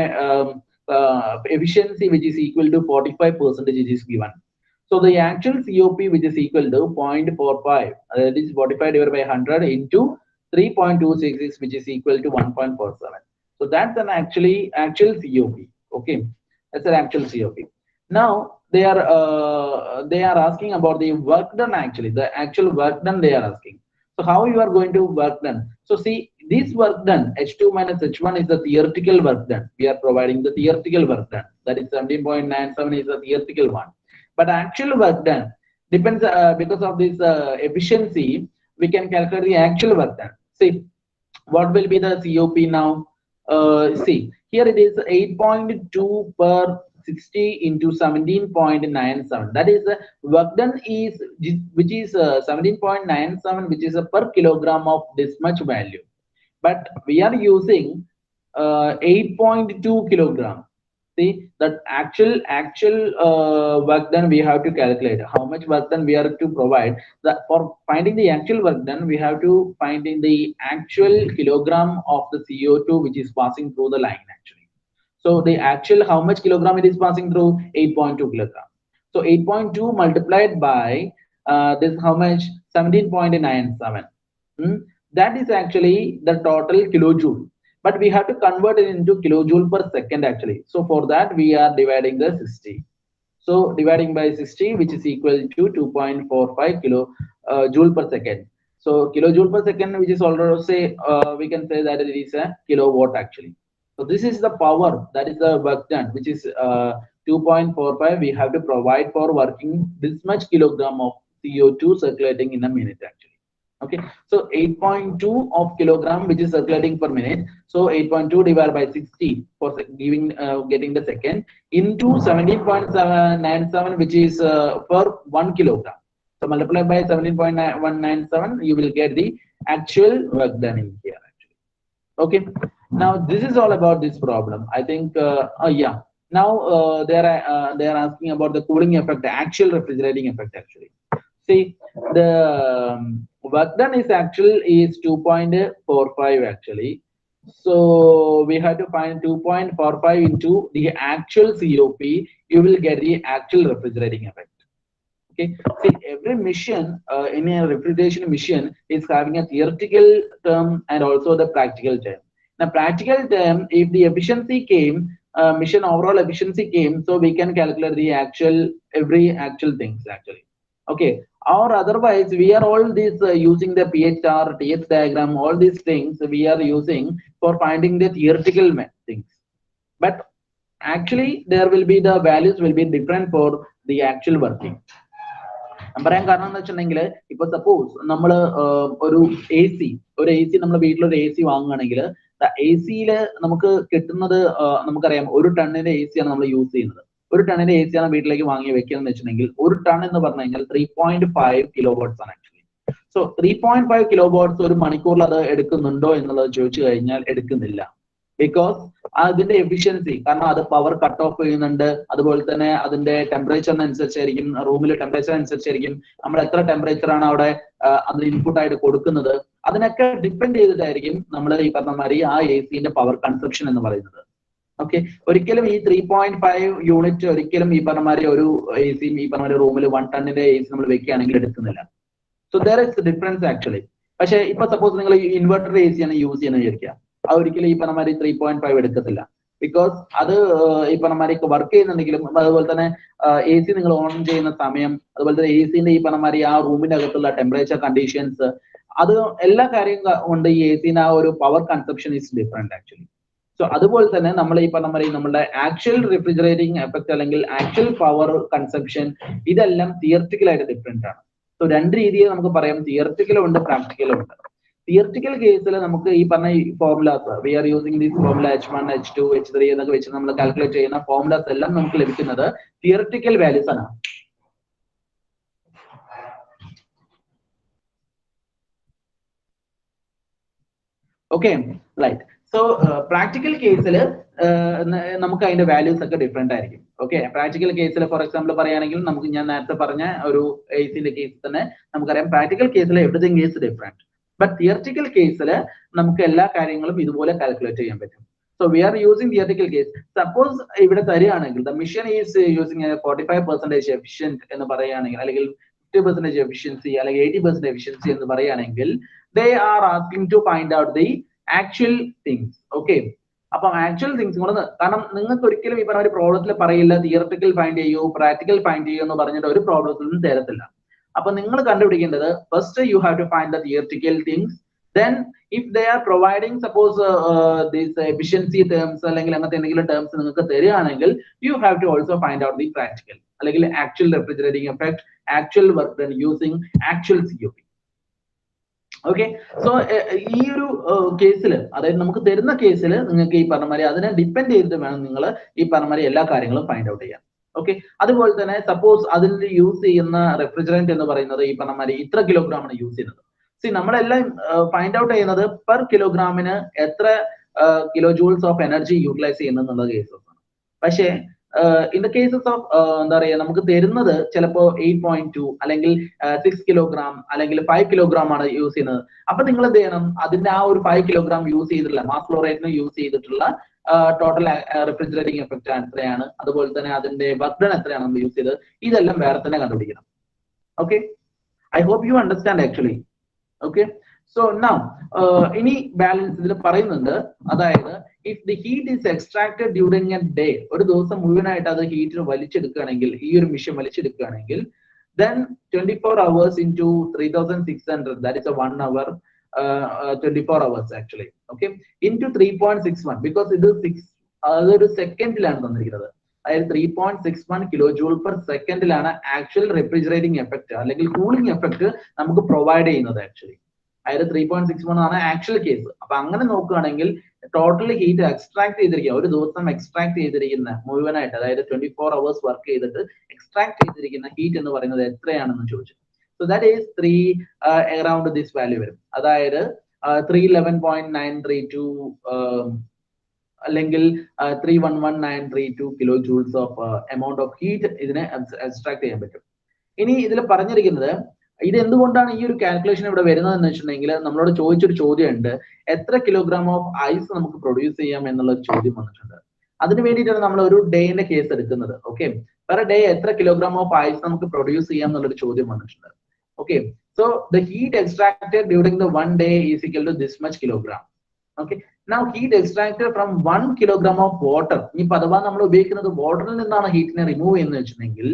efficiency which is equal to 45% is given. So the actual COP which is equal to 0.45, that is 45 divided by 100 into 3.266, which is equal to 1.47. So that's an actual COP. Okay, that's an actual COP. Now they are asking about the work done. Actually, the actual work done they are asking. So how you are going to work done? So see, this work done h2 minus h1 is the theoretical work done. We are providing the theoretical work done. That is 17.97 is the theoretical one. But actual work done depends because of this efficiency. We can calculate the actual work done. See, what will be the COP now? See, here it is 8.2 per 60 into 17.97. That is work done is which is 17.97, which is per kilogram of this much value. But we are using 8.2 kilogram. See, that actual work done we have to calculate how much work done we are to provide. That for finding the actual work done, we have to find in the actual kilogram of the CO2 which is passing through the line actually. So the actual how much kilogram it is passing through, 8.2 kilogram. So 8.2 multiplied by this how much, 17.97. That is actually the total kilojoule. But we have to convert it into kilojoule per second actually. So for that we are dividing the 60. So dividing by 60, which is equal to 2.45 joule per second. So kilojoule per second, which is already say we can say that it is a kilowatt actually. So this is the power, that is the work done, which is 2.45. We have to provide for working this much kilogram of CO2 circulating in a minute actually. Okay, so 8.2 of kilogram which is circulating per minute. So 8.2 divided by 60 for giving getting the second into 17.97, which is per 1 kilogram. So multiply by 17.197, you will get the actual work done in here actually. Okay, now this is all about this problem. I think yeah, now they are asking about the cooling effect, the actual refrigerating effect actually. See, the work done is actual is 2.45 actually. So we have to find 2.45 into the actual COP. You will get the actual refrigerating effect. Okay, see, every mission in a refrigeration mission is having a theoretical term and also the practical term. Now, practical term, if the efficiency came, mission overall efficiency came, so we can calculate the actual every actual things actually. Okay, or otherwise we are all this using the PHR, TH diagram, all these things we are using for finding the theoretical things. But actually there will be the values will be different for the actual working. പറയാൻ കാരണം എന്ന് വെച്ചിട്ടുണ്ടെങ്കിൽ ഇപ്പൊ സപ്പോസ് നമ്മൾ ഒരു എ സി നമ്മുടെ വീട്ടിലൊരു എ സി വാങ്ങുകയാണെങ്കിൽ എ സിയില് നമുക്ക് കിട്ടുന്നത് നമുക്കറിയാം 1 ടണ്ണിന്റെ എ സി ആണ് നമ്മൾ യൂസ് ചെയ്യുന്നത്. 1 ടണ്ണിന്റെ എ സി ആണ് വീട്ടിലേക്ക് വാങ്ങി വെക്കുന്നത് വെച്ചിട്ടുണ്ടെങ്കിൽ 1 ടൺ എന്ന് പറഞ്ഞു കഴിഞ്ഞാൽ 3.5 കിലോ വാട്ട്സ് ആണ് ആക്ച്വലി. സോ 3.5 കിലോ വാട്ട്സ് ഒരു മണിക്കൂറിൽ അത് എടുക്കുന്നുണ്ടോ എന്നുള്ളത് ചോദിച്ചു കഴിഞ്ഞാൽ എടുക്കുന്നില്ല. ബിക്കോസ് അതിന്റെ എഫിഷ്യൻസി, കാരണം അത് പവർ കട്ട് ഓഫ് ചെയ്യുന്നുണ്ട്, അതുപോലെ തന്നെ അതിന്റെ ടെമ്പറേച്ചറിനനുസരിച്ചായിരിക്കും, റൂമിലെ ടെമ്പറേച്ചർ അനുസരിച്ചായിരിക്കും നമ്മൾ എത്ര ടെമ്പറേച്ചർ ആണ് അവിടെ അതിന് ഇൻപുട്ട് ആയിട്ട് കൊടുക്കുന്നത്, അതിനൊക്കെ ഡിപ്പെൻഡ് ചെയ്തിട്ടായിരിക്കും നമ്മൾ ഈ പറഞ്ഞ മാതിരി ആ എ സിന്റെ പവർ കൺസപ്ഷൻ എന്ന് പറയുന്നത്. ഓക്കെ, ഒരിക്കലും ഈ 3.5 യൂണിറ്റ് ഒരിക്കലും ഈ പറഞ്ഞ മാതിരി ഒരു എ സി ഈ പറഞ്ഞ മാതിരി റൂമിൽ 1 ടണ്ണിന്റെ എ സി നമ്മൾ വെക്കുകയാണെങ്കിൽ എടുക്കുന്നില്ല. So there is difference actually. പക്ഷെ ഇപ്പൊ സപ്പോസ് നിങ്ങൾ ഇൻവെർട്ടർ എ സി ആണ് യൂസ് ചെയ്യുന്നത് വിചാരിക്കുക, അത് ഒരിക്കലും ഈ പറഞ്ഞ മാതിരി 3.5 എടുക്കത്തില്ല. ബിക്കോസ് അത് ഈ പറഞ്ഞ മാതിരി വർക്ക് ചെയ്യുന്നുണ്ടെങ്കിലും അതുപോലെ തന്നെ എ സി നിങ്ങൾ ഓൺ ചെയ്യുന്ന സമയം, അതുപോലെ തന്നെ എ സിന്റെ ഈ പറഞ്ഞ മാതിരി ആ റൂമിന്റെ അകത്തുള്ള ടെമ്പറേച്ചർ കണ്ടീഷൻസ്, അത് എല്ലാ കാര്യം കൊണ്ട് ഈ എ സിന്റെ ആ ഒരു power consumption is different actually. So അതുപോലെ തന്നെ നമ്മൾ ഈ പറഞ്ഞ മാതിരി നമ്മുടെ ആക്ച്വൽ റെഫ്രിജറേറ്റിംഗ് എഫക്ട് അല്ലെങ്കിൽ ആക്ച്വൽ പവർ കൺസപ്ഷൻ ഇതെല്ലാം തിയററ്റിക്കൽ ആയിട്ട് ഡിഫറെന്റ് ആണ്. സോ രണ്ട് രീതിയിൽ നമുക്ക് പറയാം, തിയററ്റിക്കലും ഉണ്ട്, പ്രാക്ടിക്കലും ഉണ്ട്. തിയററ്റിക്കൽ കേസിൽ നമുക്ക് ഈ പറഞ്ഞ formulas we are using this formula H1, H2, H3 എന്നൊക്കെ വെച്ച് നമ്മൾ കാൽക്കുലേറ്റ് ചെയ്യുന്ന ഫോർമുലാസ് എല്ലാം നമുക്ക് ലഭിക്കുന്നത് തിയററ്റിക്കൽ വാല്യൂസ് ആണ്. Okay, right. So practical case നമുക്ക് അതിന്റെ വാല്യൂസ് ഒക്കെ ഡിഫറെന്റ് ആയിരിക്കും. Okay, practical case for example പറയുകയാണെങ്കിൽ നമുക്ക് ഞാൻ നേരത്തെ പറഞ്ഞ ഒരു എ സിന്റെ കേസ് തന്നെ നമുക്കറിയാം, പ്രാക്ടിക്കൽ കേസിൽ everything is different. But theoretical കേസിൽ നമുക്ക് എല്ലാ കാര്യങ്ങളും ഇതുപോലെ കാൽക്കുലേറ്റ് ചെയ്യാൻ പറ്റും. So we are using theoretical case. Suppose ഇവിടെ തരികയാണെങ്കിൽ the mission is using 45% efficient എന്ന് പറയുകയാണെങ്കിൽ, അല്ലെങ്കിൽ 50% എഫിഷ്യൻസി അല്ലെങ്കിൽ 80% എഫിഷ്യൻസി എന്ന് പറയുകയാണെങ്കിൽ, they are asking to find out the actual things. Okay, അപ്പം ആക്ച്വൽ തിങ്സ് കൊണ്ട്, കാരണം നിങ്ങൾക്ക് ഒരിക്കലും ഈ പറഞ്ഞ ഒരു പ്രോബ്ലത്തിൽ പറയില്ല തിയററ്റിക്കൽ ഫൈൻഡ് ചെയ്യൂ, പ്രാക്ടിക്കൽ ഫൈൻഡ് ചെയ്യൂ എന്ന് പറഞ്ഞിട്ട് ഒരു പ്രോബ്ലത്തിലും തരത്തില്ല. അപ്പൊ നിങ്ങൾ കണ്ടുപിടിക്കേണ്ടത് first you have to find the theoretical things. Then if they are providing suppose these efficiency terms അല്ലെങ്കിൽ അങ്ങനത്തെ എന്തെങ്കിലും ടേംസ് നിങ്ങൾക്ക് തരികയാണെങ്കിൽ, you have to also find out the practical അല്ലെങ്കിൽ actual refrigerating effect, actual work done using actual COP. Okay, so ഈ ഒരു കേസിൽ, അതായത് നമുക്ക് തരുന്ന കേസിൽ നിങ്ങൾക്ക് ഈ പറഞ്ഞ മാതിരി അതിനെ ഡിപ്പെൻഡ് ചെയ്തിട്ട് വേണം നിങ്ങൾ ഈ പറഞ്ഞ മാതിരി എല്ലാ കാര്യങ്ങളും ഫൈൻഡ് ഔട്ട് ചെയ്യാൻ. ഓക്കെ, അതുപോലെ തന്നെ സപ്പോസ് അതിൽ യൂസ് ചെയ്യുന്ന റെഫ്രിജറന്റ് എന്ന് പറയുന്നത് ഈ പറഞ്ഞ മാതിരി ഇത്ര കിലോഗ്രാം ആണ് യൂസ് ചെയ്യുന്നത്. സി, നമ്മളെല്ലാം ഫൈൻഡ് ഔട്ട് ചെയ്യുന്നത് പെർ കിലോഗ്രാമിന് എത്ര kilo joules of energy utilise ചെയ്യുന്നത് എന്നുള്ള കേസസ് ആണ്. പക്ഷേ ഇൻ ദ കേസസ് ഓഫ് എന്താ പറയുക, നമുക്ക് തരുന്നത് ചിലപ്പോൾ 8.2 അല്ലെങ്കിൽ 6 കിലോഗ്രാം അല്ലെങ്കിൽ 5 കിലോഗ്രാം ആണ് യൂസ് ചെയ്യുന്നത്. അപ്പൊ നിങ്ങൾ എന്ത് ചെയ്യണം, അതിന്റെ ആ ഒരു 5 കിലോഗ്രാം യൂസ് ചെയ്തിട്ടുള്ള മാസ് ഫ്ലോ റേറ്റിന് യൂസ് ചെയ്തിട്ടുള്ള ടോട്ടൽ റെഫ്രിജറേറ്റിംഗ് എഫക്ട് എത്രയാണ്, അതുപോലെ തന്നെ അതിന്റെ വർക്ക് ഡൺ എത്രയാണ് നമ്മൾ യൂസ് ചെയ്തത്, ഇതെല്ലാം വേറെ തന്നെ കണ്ടുപിടിക്കണം. Okay, I hope you understand actually. Okay, so now ഇനി ബാലൻസ് ഇതിൽ പറയുന്നുണ്ട്, അതായത് if the heat is extracted during a day, ഒരു ദിവസം മുഴുവനായിട്ട് അത് ഹീറ്റിന് വലിച്ചെടുക്കുകയാണെങ്കിൽ, ഈ ഒരു മിഷൻ വലിച്ചെടുക്കുകയാണെങ്കിൽ, Then 24 hours into 3600, that is a 1 hour, 24 hours actually. Okay, into 3.61, because it is 6 അതൊരു സെക്കൻഡിലാണ് തന്നിരിക്കുന്നത്. അതായത് 3.61 കിലോ ജൂൾ പെർ സെക്കൻഡിലാണ് ആക്ച്വൽ റെഫ്രിജറേറ്റിംഗ് എഫക്ട് അല്ലെങ്കിൽ കൂളിംഗ് എഫക്ട് നമുക്ക് പ്രൊവൈഡ് ചെയ്യുന്നത് ആക്ച്വലി. അതായത് 3.61 ആണ് ആക്ച്വൽ കേസ്. അപ്പൊ അങ്ങനെ നോക്കുകയാണെങ്കിൽ ടോട്ടൽ ഹീറ്റ് എക്സ്ട്രാക്ട് ചെയ്തിരിക്കുക, ഒരു ദിവസം എക്സ്ട്രാക്ട് ചെയ്തിരിക്കുന്ന മുഴുവനായിട്ട്, അതായത് 24 hours വർക്ക് ചെയ്തിട്ട് എക്സ്ട്രാക്ട് ചെയ്തിരിക്കുന്ന ഹീറ്റ് എന്ന് പറയുന്നത് എത്രയാണെന്ന് ചോദിച്ചു. So that is 3 around this value വരും. അതായത് 311.932 അല്ലെങ്കിൽ 311.932 kilo joules of amount of heat ഇതിനെ എക്സ്ട്രാക്ട് ചെയ്യാൻ പറ്റും. ഇനി ഇതിൽ പറഞ്ഞിരിക്കുന്നത് ഇത് എന്തുകൊണ്ടാണ് ഈ ഒരു കാൽക്കുലേഷൻ ഇവിടെ വരുന്നത് എന്ന് വെച്ചിട്ടുണ്ടെങ്കിൽ നമ്മളോട് ചോദിച്ചൊരു ചോദ്യം ഉണ്ട്, എത്ര കിലോഗ്രാം ഓഫ് ഐസ് നമുക്ക് പ്രൊഡ്യൂസ് ചെയ്യാം എന്നുള്ള ഒരു ചോദ്യം വന്നിട്ടുണ്ട്. അതിന് വേണ്ടിയിട്ടാണ് നമ്മൾ ഒരു ഡേന്റെ കേസ് എടുക്കുന്നത്. ഓക്കെ, പെർ ഡേ എത്ര കിലോഗ്രാം ഓഫ് ഐസ് നമുക്ക് പ്രൊഡ്യൂസ് ചെയ്യാം എന്നുള്ളൊരു ചോദ്യം വന്നിട്ടുണ്ട്. Okay, so the heat extracted during the 1 day is equal to this much kilogram. Okay, now heat extracted from 1 kilogram of water. ഇനി അഥവാ നമ്മൾ ഉപയോഗിക്കുന്നത് വാട്ടറിൽ നിന്നാണ് ഹീറ്റിനെ റിമൂവ് ചെയ്യുന്നത് വെച്ചിട്ടുണ്ടെങ്കിൽ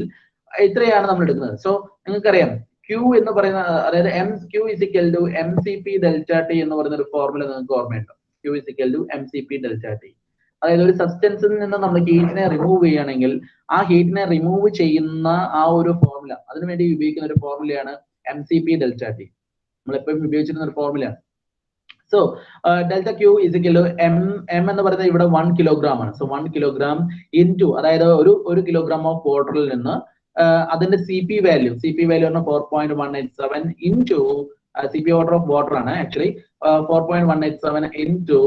എത്രയാണ് നമ്മൾ എടുക്കുന്നത്? സോ നിങ്ങൾക്കറിയാം Q എന്ന് പറയുന്ന, അതായത് Q is equal to mCp delta T എന്ന് പറയുന്ന ഒരു ഫോർമുല നിങ്ങൾക്ക് ഓർമ്മയുണ്ടോ? Q is equal to mCp delta T. അതായത് ഒരു സബ്സ്റ്റൻസിൽ നിന്ന് നമ്മൾ ഹീറ്റിനെ റിമൂവ് ചെയ്യുകയാണെങ്കിൽ ആ ഹീറ്റിനെ റിമൂവ് ചെയ്യുന്ന ആ ഒരു ഫോർമുല, അതിനുവേണ്ടി ഉപയോഗിക്കുന്ന ഒരു ഫോർമുലയാണ് mCp delta T. നമ്മൾ എപ്പോഴും ഉപയോഗിച്ചിരുന്ന ഒരു ഫോർമുലയാണ്. So delta Q is equal to M എന്ന് പറയുന്നത് ഇവിടെ 1 kilogram ആണ്. സോ 1 kilogram ഇൻറ്റു, അതായത് ഒരു കിലോഗ്രാം ഓഫ് വാട്ടറിൽ നിന്ന് അതിന്റെ CP വാല്യൂ പറഞ്ഞാൽ 4.187 ഇൻറ്റു CP വാട്ടർ ആണ് actually 4.187 into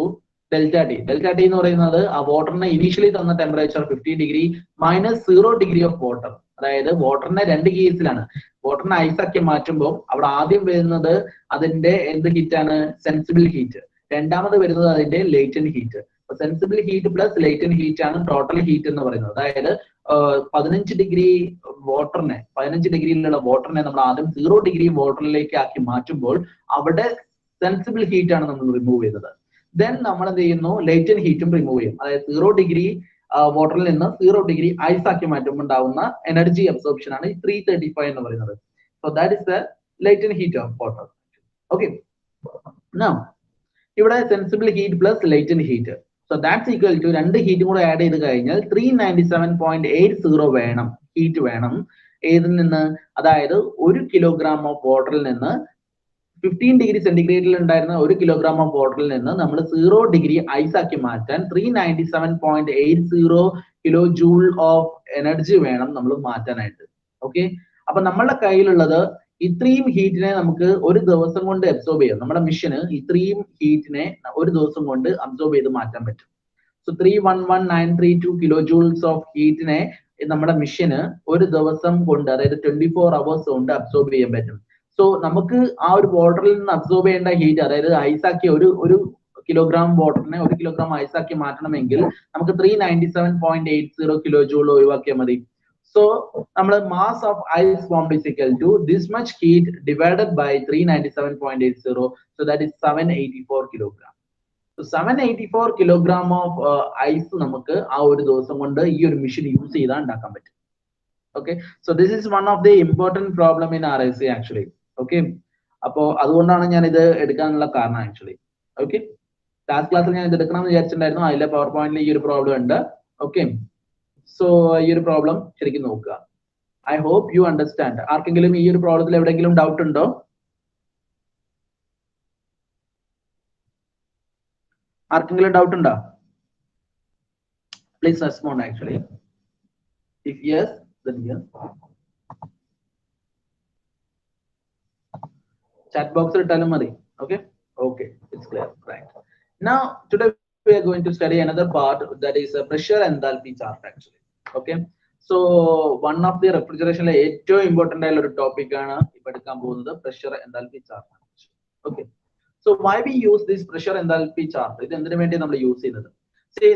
delta T. Delta T എന്ന് പറയുന്നത് ആ വാട്ടറിനെ ഇനീഷ്യലി തന്ന temperature 50 degree minus 0 degree of water. അതായത് വാട്ടറിനെ 2 കേസിലാണ്. വാട്ടറിനെ ഐസാക്കി മാറ്റുമ്പോൾ അവിടെ ആദ്യം വരുന്നത് അതിന്റെ എന്ത് ഹീറ്റാണ്? Sensible heat. രണ്ടാമത് വരുന്നത് അതിന്റെ latent heat. Sensible heat plus latent heat ആണ് ടോട്ടൽ ഹീറ്റ് എന്ന് പറയുന്നത്. അതായത് 15 ഡിഗ്രി വാട്ടറിനെ, 15 ഡിഗ്രിയിലുള്ള വാട്ടറിനെ നമ്മൾ ആദ്യം 0 ഡിഗ്രി വാട്ടറിലേക്ക് ആക്കി മാറ്റുമ്പോൾ അവിടെ സെൻസിബിൾ ഹീറ്റ് ആണ് നമ്മൾ റിമൂവ് ചെയ്തത്. ദെൻ നമ്മൾ എന്ത് ചെയ്യുന്നു? ലേറ്റന്റ് ഹീറ്റും റിമൂവ് ചെയ്യും. അതായത് 0 ഡിഗ്രി വാട്ടറിൽ നിന്ന് 0 ഡിഗ്രി ഐസ് ആക്കി മാറ്റുമ്പോൾ ഉണ്ടാവുന്ന എനർജി അബ്സോർപ്ഷൻ ആണ് 335 എന്ന് പറയുന്നത്. So that is the latent heat of water. Okay, now ഇവിടെ sensible heat plus latent heat, so that's equal to രണ്ട് ഹീറ്റും കൂടെ ആഡ് ചെയ്ത് കഴിഞ്ഞാൽ 397.80 വേണം, ഹീറ്റ് വേണം. ഏതിൽ നിന്ന്? അതായത് 1 kilogram ഓഫ് വാട്ടറിൽ നിന്ന് 15 ഡിഗ്രി സെന്റിഗ്രേഡിൽ ഉണ്ടായിരുന്ന 1 kilogram ഓഫ് വാട്ടറിൽ നിന്ന് നമ്മൾ 0 ഡിഗ്രി ഐസ് ആക്കി മാറ്റാൻ 397.80 കിലോ ജൂൾ ഓഫ് എനർജി വേണം നമ്മൾ മാറ്റാനായിട്ട്. ഓക്കെ, അപ്പൊ നമ്മളുടെ കയ്യിലുള്ളത് ഇത്രയും ഹീറ്റിനെ നമുക്ക് ഒരു ദിവസം കൊണ്ട് അബ്സോർബ് ചെയ്യാം. നമ്മുടെ മിഷന് ഇത്രയും ഹീറ്റിനെ ഒരു ദിവസം കൊണ്ട് അബ്സോർബ് ചെയ്ത് മാറ്റാൻ പറ്റും. സോ 311.932 കിലോ ജൂൾസ് ഓഫ് ഹീറ്റിനെ നമ്മുടെ മിഷന് ഒരു ദിവസം കൊണ്ട്, അതായത് 24 hours കൊണ്ട് അബ്സോർബ് ചെയ്യാൻ പറ്റും. സോ നമുക്ക് ആ ഒരു വാട്ടറിൽ നിന്ന് അബ്സോർബ് ചെയ്യേണ്ട ഹീറ്റ്, അതായത് ഐസാക്കി ഒരു കിലോഗ്രാം വാട്ടറിനെ 1 kilogram ഐസാക്കി മാറ്റണമെങ്കിൽ നമുക്ക് 397.80 കിലോ ജൂൾ ഒഴിവാക്കിയാൽ മതി. സോ നമ്മൾ mass of ice formed is equal to this much heat divided by 397.80. So that is 784 kilogram. So 784 kilogram of ice നമുക്ക് ആ ഒരു ദിവസം കൊണ്ട് ഈ ഒരു മെഷീൻ യൂസ് ചെയ്താൽ ഉണ്ടാക്കാൻ പറ്റും. Okay, so this is one of the important problem in RIC actually. Okay, അപ്പോ അതുകൊണ്ടാണ് ഞാൻ ഇത് എടുക്കാനുള്ള കാരണം ആക്ച്വലി. ഓക്കെ, ലാസ്റ്റ് ക്ലാസ്സിൽ ഞാൻ ഇത് എടുക്കണം എന്ന് വിചാരിച്ചിട്ടുണ്ടായിരുന്നു. അതിലെ പവർ പോയിന്റിൽ ഈ ഒരു പ്രോബ്ലം ഉണ്ട്. ഓക്കെ, സോ ഈ ഒരു പ്രോബ്ലം ശരിക്കും നോക്കുക. I hope you understand. ആർക്കെങ്കിലും ഈ ഒരു പ്രോബ്ലത്തിൽ എവിടെയെങ്കിലും ഡൗട്ട് ഉണ്ടോ? ആർക്കെങ്കിലും ഡൗട്ട് ഉണ്ടോ? Please respond actually. If yes, then yes. Chat box ഇട്ടാലും മതി. Okay, okay, it's clear. Right, now today we are going to study another part, that is a pressure enthalpy chart actually. Okay, so one of the refrigeration ഏറ്റവും ഇമ്പോർട്ടന്റ് ആയിട്ടുള്ള ഒരു ടോപ്പിക് ആണ് ഇപ്പൊ എടുക്കാൻ പോകുന്നത്, pressure enthalpy chart. Okay, so why we use this pressure enthalpy chart? ഇത് എന്തിനു വേണ്ടി നമ്മൾ യൂസ് ചെയ്യുന്നത്?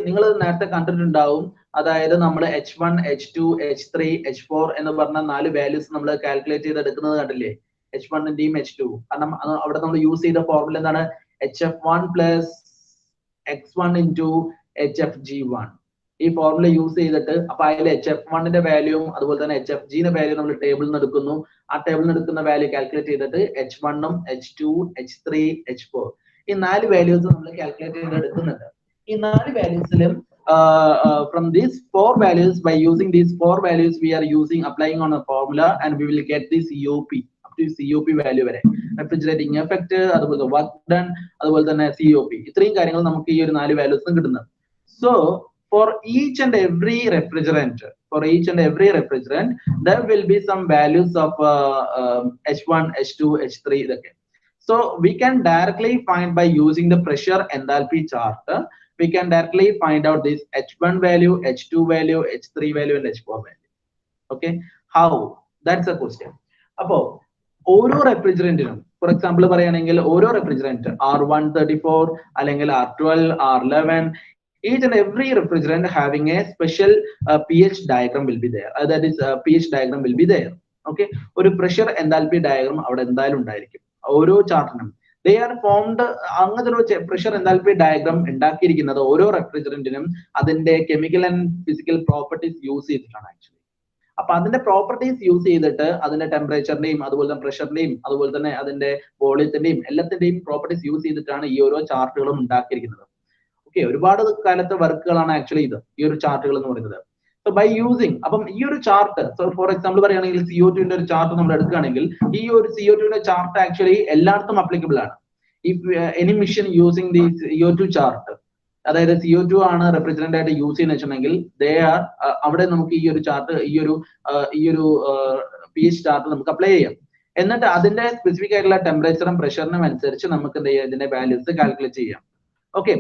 നിങ്ങൾ നേരത്തെ കണ്ടിട്ടുണ്ടാവും. അതായത് നമ്മൾ H1, H2, H3, H4 എന്ന് പറഞ്ഞ 4 വാല്യൂസ് നമ്മൾ കാൽക്കുലേറ്റ് ചെയ്ത് എടുക്കുന്നത് കണ്ടില്ലേ? H1ന്റെയും H2. കാരണം അവിടെ നമ്മൾ യൂസ് ചെയ്ത ഫോർമുല എന്താണ്? HF1 plus X1 into HFG1. ഈ ഫോർമുല യൂസ് ചെയ്തിട്ട് അപ്പൊ അതിൽ HF1ന്റെ വാല്യൂവും അതുപോലെ തന്നെ HFGന്റെ വാല്യൂ നമ്മൾ ടേബിളിൽ നിന്ന് എടുക്കുന്നു. ആ ടേബിളിൽ നിന്ന് എടുക്കുന്ന വാല്യൂ കാൽക്കുലേറ്റ് ചെയ്തിട്ട് H1ഉം H2 H3 H4 ഈ 4 വാല്യൂസ് നമ്മൾ കാൽക്കുലേറ്റ് ചെയ്ത് എടുക്കുന്നുണ്ട്. ഈ 4 വാല്യൂസിലും from these 4 values, by using these 4 values we are applying on a formula and we will get the COP up to COP value വരെ. refrigerating effect, അതുപോലെ work done, അതുപോലെ തന്നെ COP ഇത്രയും കാര്യങ്ങൾ നമുക്ക് ഈ ഒരു 4 വാല്യൂസ് കിട്ടുന്നത്. So for each and every refrigerant, there will be some values of H1, H2, H3 ഇതൊക്കെ. So we can directly find by using the pressure enthalpy chart. We can directly find out this H1 value, H2 value, H3 value, and H4 value. Okay, how? That's a question. Appo ഓരോ റെഫ്രിജറന്റിനും ഫോർ എക്സാമ്പിൾ പറയുകയാണെങ്കിൽ ഓരോ റെഫ്രിജറന്റ് R134 അല്ലെങ്കിൽ R12, R11, each and every refrigerant having a special pH diagram will be there. That is pH diagram will be there. Okay, ഒരു pressure enthalpy diagram അവിടെ എന്തായാലും ഉണ്ടായിരിക്കും ഓരോ ചാർട്ടിനും. They are formed അങ്ങനത്തെ ഒരു pressure enthalpy diagram ഉണ്ടാക്കിയിരിക്കുന്നത് ഓരോ റെഫ്രിജറന്റിനും അതിന്റെ chemical and physical properties use ചെയ്തിട്ടാണ് ആക്ച്വലി. അപ്പൊ അതിന്റെ പ്രോപ്പർട്ടീസ് യൂസ് ചെയ്തിട്ട് അതിന്റെ ടെമ്പറേച്ചറിന്റെയും അതുപോലെ തന്നെ പ്രഷറിന്റെയും അതുപോലെ തന്നെ അതിന്റെ വോളിയത്തിന്റെയും എല്ലാത്തിന്റെയും പ്രോപ്പർട്ടീസ് യൂസ് ചെയ്തിട്ടാണ് ഈ ഓരോ ചാർട്ടുകളും ഉണ്ടാക്കിയിരിക്കുന്നത്. ഓക്കെ, ഒരുപാട് കാലത്തെ വർക്കുകളാണ് ആക്ച്വലി ഇത് ഈ ഒരു ചാർട്ടുകൾ എന്ന് പറയുന്നത്. സോ ബൈ യൂസിങ് അപ്പം ഈ ഒരു ചാർട്ട്, സോ ഫോർ എക്സാമ്പിൾ പറയുകയാണെങ്കിൽ CO2ന്റെ ഒരു ചാർട്ട് നമ്മൾ എടുക്കുകയാണെങ്കിൽ ഈ ഒരു CO2ന്റെ ചാർട്ട് ആക്ച്വലി എല്ലായിടത്തും അപ്ലിക്കബിൾ ആണ്. If any mission using the CO2 chart, അതായത് CO2 ആണ് റെഫ്രിജറന്റ് ആയിട്ട് യൂസ് ചെയ്യുന്ന വെച്ചിട്ടുണ്ടെങ്കിൽ ദേ ആർ അവിടെ നമുക്ക് ഈ ഒരു ചാർട്ട് ഈ ഒരു pH ചാർട്ട് നമുക്ക് അപ്ലൈ ചെയ്യാം. എന്നിട്ട് അതിന്റെ സ്പെസിഫിക് ആയിട്ടുള്ള ടെമ്പറേച്ചറും പ്രഷറിനും അനുസരിച്ച് നമുക്ക് എന്ത് ചെയ്യാം, ഇതിന്റെ വാല്യൂസ് കാൽക്കുലേറ്റ് ചെയ്യാം. Okay,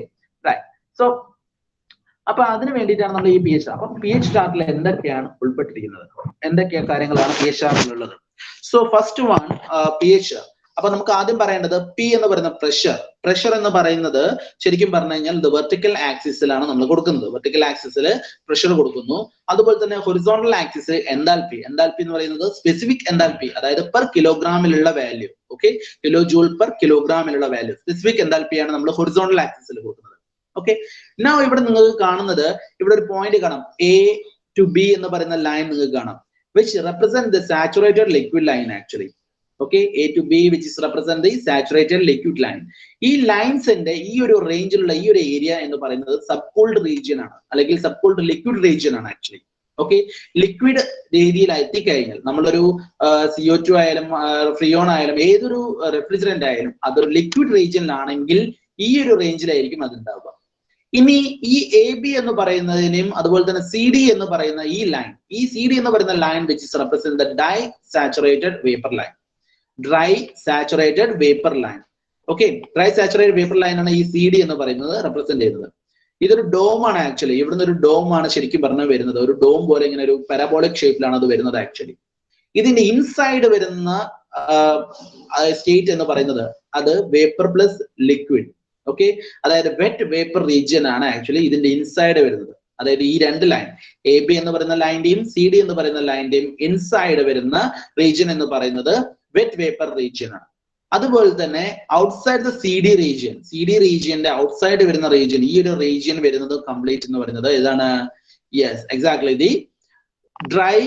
right. സോ അപ്പൊ അതിന് വേണ്ടിയിട്ടാണ് നമ്മൾ ഈ pH ചാർട്ട്. അപ്പൊ pH ചാർട്ടിൽ എന്തൊക്കെയാണ് ഉൾപ്പെട്ടിരിക്കുന്നത്, എന്തൊക്കെ കാര്യങ്ങളാണ് pH ചാർട്ടിലുള്ളത്? So first one pH. അപ്പൊ നമുക്ക് ആദ്യം പറയേണ്ടത് P എന്ന് പറയുന്ന പ്രഷർ എന്ന് പറയുന്നത് ശരിക്കും പറഞ്ഞു കഴിഞ്ഞാൽ വെർട്ടിക്കൽ ആക്സിസിലാണ് നമ്മൾ കൊടുക്കുന്നത്. വെർട്ടിക്കൽ ആക്സിസിൽ പ്രഷർ കൊടുക്കുന്നു. അതുപോലെ തന്നെ ഹൊറിസോണ്ടൽ ആക്സിസ് എൻതാൽപി എന്ന് പറയുന്നത് സ്പെസിഫിക് എൻതാൽപി, അതായത് പെർ കിലോഗ്രാമിലുള്ള value. Okay, kilo joule per കിലോഗ്രാമിലുള്ള വാല്യൂ സ്പെസിഫിക് എൻതാൽപിയാണ് നമ്മൾ ഹൊറിസോണ്ടൽ ആക്സിസിൽ കൊടുക്കുന്നത്. ഓക്കെ, നൗ ഇവിടെ നിങ്ങൾക്ക് കാണുന്നത് ഇവിടെ ഒരു പോയിന്റ് കാണാം, A to B എന്ന് പറയുന്ന ലൈൻ നിങ്ങൾക്ക് കാണാം, which represent the saturated liquid line actually. Okay, A to B which is represent the saturated liquid line. ഈ ലൈൻസിന്റെ ഈ ഒരു റേഞ്ചിലുള്ള ഈ ഒരു ഏരിയ എന്ന് പറയുന്നത് സബ്കൂൾഡ് റീജിയൻ ആണ്, അല്ലെങ്കിൽ സബ്കൂൾഡ് ലിക്വിഡ് റീജിയൻ ആണ് ആക്ച്വലി. ഓക്കെ, ലിക്വിഡ് രീതിയിൽ എത്തിക്കഴിഞ്ഞാൽ നമ്മളൊരു CO2 ആയാലും ഫ്രിയോൺ ആയാലും ഏതൊരു റെഫ്രിജറന്റ് ആയാലും അതൊരു ലിക്വിഡ് റീജിയനിലാണെങ്കിൽ ഈ ഒരു റേഞ്ചിലായിരിക്കും അത് ഉണ്ടാവുക. ഇനി ഈ AB എന്ന് പറയുന്നതിനെയും അതുപോലെ തന്നെ CD എന്ന് പറയുന്ന ഈ ലൈൻ, ഈ CD എന്ന് പറയുന്ന line which is represent the dry saturated vapor line. Dry saturated vapour line. Okay, dry saturated vapour line ആണ് ഈ CD എന്ന് പറയുന്നത് റെപ്രസെന്റ് ചെയ്യുന്നത്. ഇതൊരു ഡോം ആണ് ആക്ച്വലി. ഇവിടുന്ന് ഒരു ഡോം ആണ് ശരിക്കും പറഞ്ഞാൽ വരുന്നത്. ഒരു ഡോം പോലെ ഇങ്ങനെ ഒരു പാരാബോളിക് ഷേപ്പിലാണ് അത് വരുന്നത് ആക്ച്വലി. ഇതിന്റെ ഇൻസൈഡ് വരുന്ന സ്റ്റേറ്റ് എന്ന് പറയുന്നത് അത് വേപ്പർ പ്ലസ് ലിക്വിഡ്. ഓക്കെ, അതായത് വെറ്റ് വേപ്പർ റീജിയൻ ആണ് ആക്ച്വലി ഇതിന്റെ ഇൻസൈഡ് വരുന്നത്. അതായത് ഈ രണ്ട് ലൈൻ AB എന്ന് പറയുന്ന ലൈന്റെയും CD എന്ന് പറയുന്ന ലൈന്റെയും ഇൻസൈഡ് വരുന്ന റീജിയൻ എന്ന് പറയുന്നത് വെറ്റ് വേപ്പർ റീജിയൻ ആണ്. അതുപോലെ തന്നെ ഔട്ട്സൈഡ് ദ CD റീജിയന്റെ ഔട്ട്സൈഡ് വരുന്ന റീജിയൻ, ഈ ഒരു റീജിയൻ വരുന്നത് കംപ്ലീറ്റ് എന്ന് പറയുന്നത് ഏതാണ്? യെസ്, എക്സാക്ട്ലി ദി ഡ്രൈ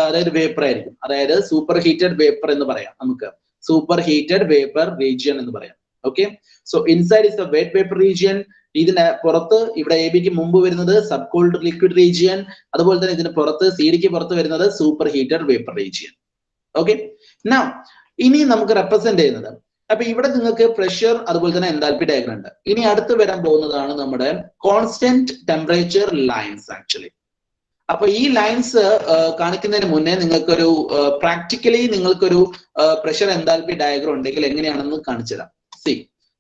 അതായത് വേപ്പർ ആയിരിക്കും. അതായത് സൂപ്പർ ഹീറ്റഡ് വേപ്പർ എന്ന് പറയാം, നമുക്ക് സൂപ്പർ ഹീറ്റഡ് വേപ്പർ റീജിയൻ എന്ന് പറയാം. Okay, so inside is the wet vapour region. ഇതിന് പുറത്ത് ഇവിടെ ABക്ക് മുമ്പ് വരുന്നത് സബ് കൂൾഡ് ലിക്വിഡ് റീജിയൻ. അതുപോലെ തന്നെ ഇതിന് പുറത്ത് CDക്ക് പുറത്ത് വരുന്നത് super heated vapour region. Okay, now ഇനി നമുക്ക് റെപ്രസെന്റ് ചെയ്യുന്നത്, അപ്പൊ ഇവിടെ നിങ്ങൾക്ക് പ്രഷർ അതുപോലെ തന്നെ എൻതാൽപി ഡയഗ്രം ഉണ്ട്. ഇനി അടുത്ത് വരാൻ പോകുന്നതാണ് നമ്മുടെ കോൺസ്റ്റന്റ് ടെമ്പറേച്ചർ ലൈൻസ് ആക്ച്വലി. അപ്പൊ ഈ ലൈൻസ് കാണിക്കുന്നതിന് മുന്നേ നിങ്ങൾക്കൊരു പ്രാക്ടിക്കലി നിങ്ങൾക്കൊരു പ്രഷർ എൻതാൽപി ഡയഗ്രം ഉണ്ടെങ്കിൽ എങ്ങനെയാണെന്ന് കാണിച്ചു തരാം. സി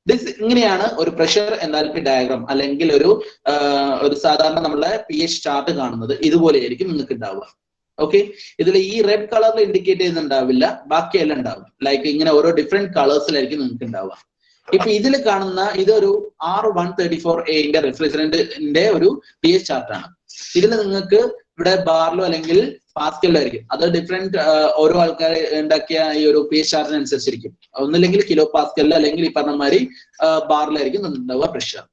ദിസ് ഇങ്ങനെയാണ് ഒരു പ്രഷർ എൻതാൽപി ഡയഗ്രം, അല്ലെങ്കിൽ ഒരു സാധാരണ നമ്മളെ pH ചാർട്ട് കാണുന്നത് ഇതുപോലെയായിരിക്കും നിങ്ങൾക്ക് ഉണ്ടാവുക. ഓക്കെ, ഇതിൽ ഈ റെഡ് കളറിൽ ഇൻഡിക്കേറ്റ് ചെയ്യുന്നുണ്ടാവില്ല, ബാക്കിയെല്ലാം ഉണ്ടാവും. ലൈക്ക് ഇങ്ങനെ ഓരോ ഡിഫറെന്റ് കളേഴ്സിലായിരിക്കും നിങ്ങൾക്ക് ഉണ്ടാവുക. ഇപ്പൊ ഇതിൽ കാണുന്ന ഇതൊരു R134A റെഫ്രിജറന്റിന്റെ ഒരു pH ചാർട്ടാണ്. ഇതിൽ നിങ്ങൾക്ക് ഇവിടെ ബാറിലോ അല്ലെങ്കിൽ പാസ്കലിലോ ആയിരിക്കും. അത് ഡിഫറെന്റ് ഓരോ ആൾക്കാർ ഉണ്ടാക്കിയ ഈ ഒരു pH ചാർട്ടിനനുസരിച്ചിരിക്കും. ഒന്നില്ലെങ്കിൽ കിലോ പാസ്കലിലോ അല്ലെങ്കിൽ ഈ പറഞ്ഞ മാതിരി ബാറിലായിരിക്കും ഉണ്ടാവുക പ്രഷർ.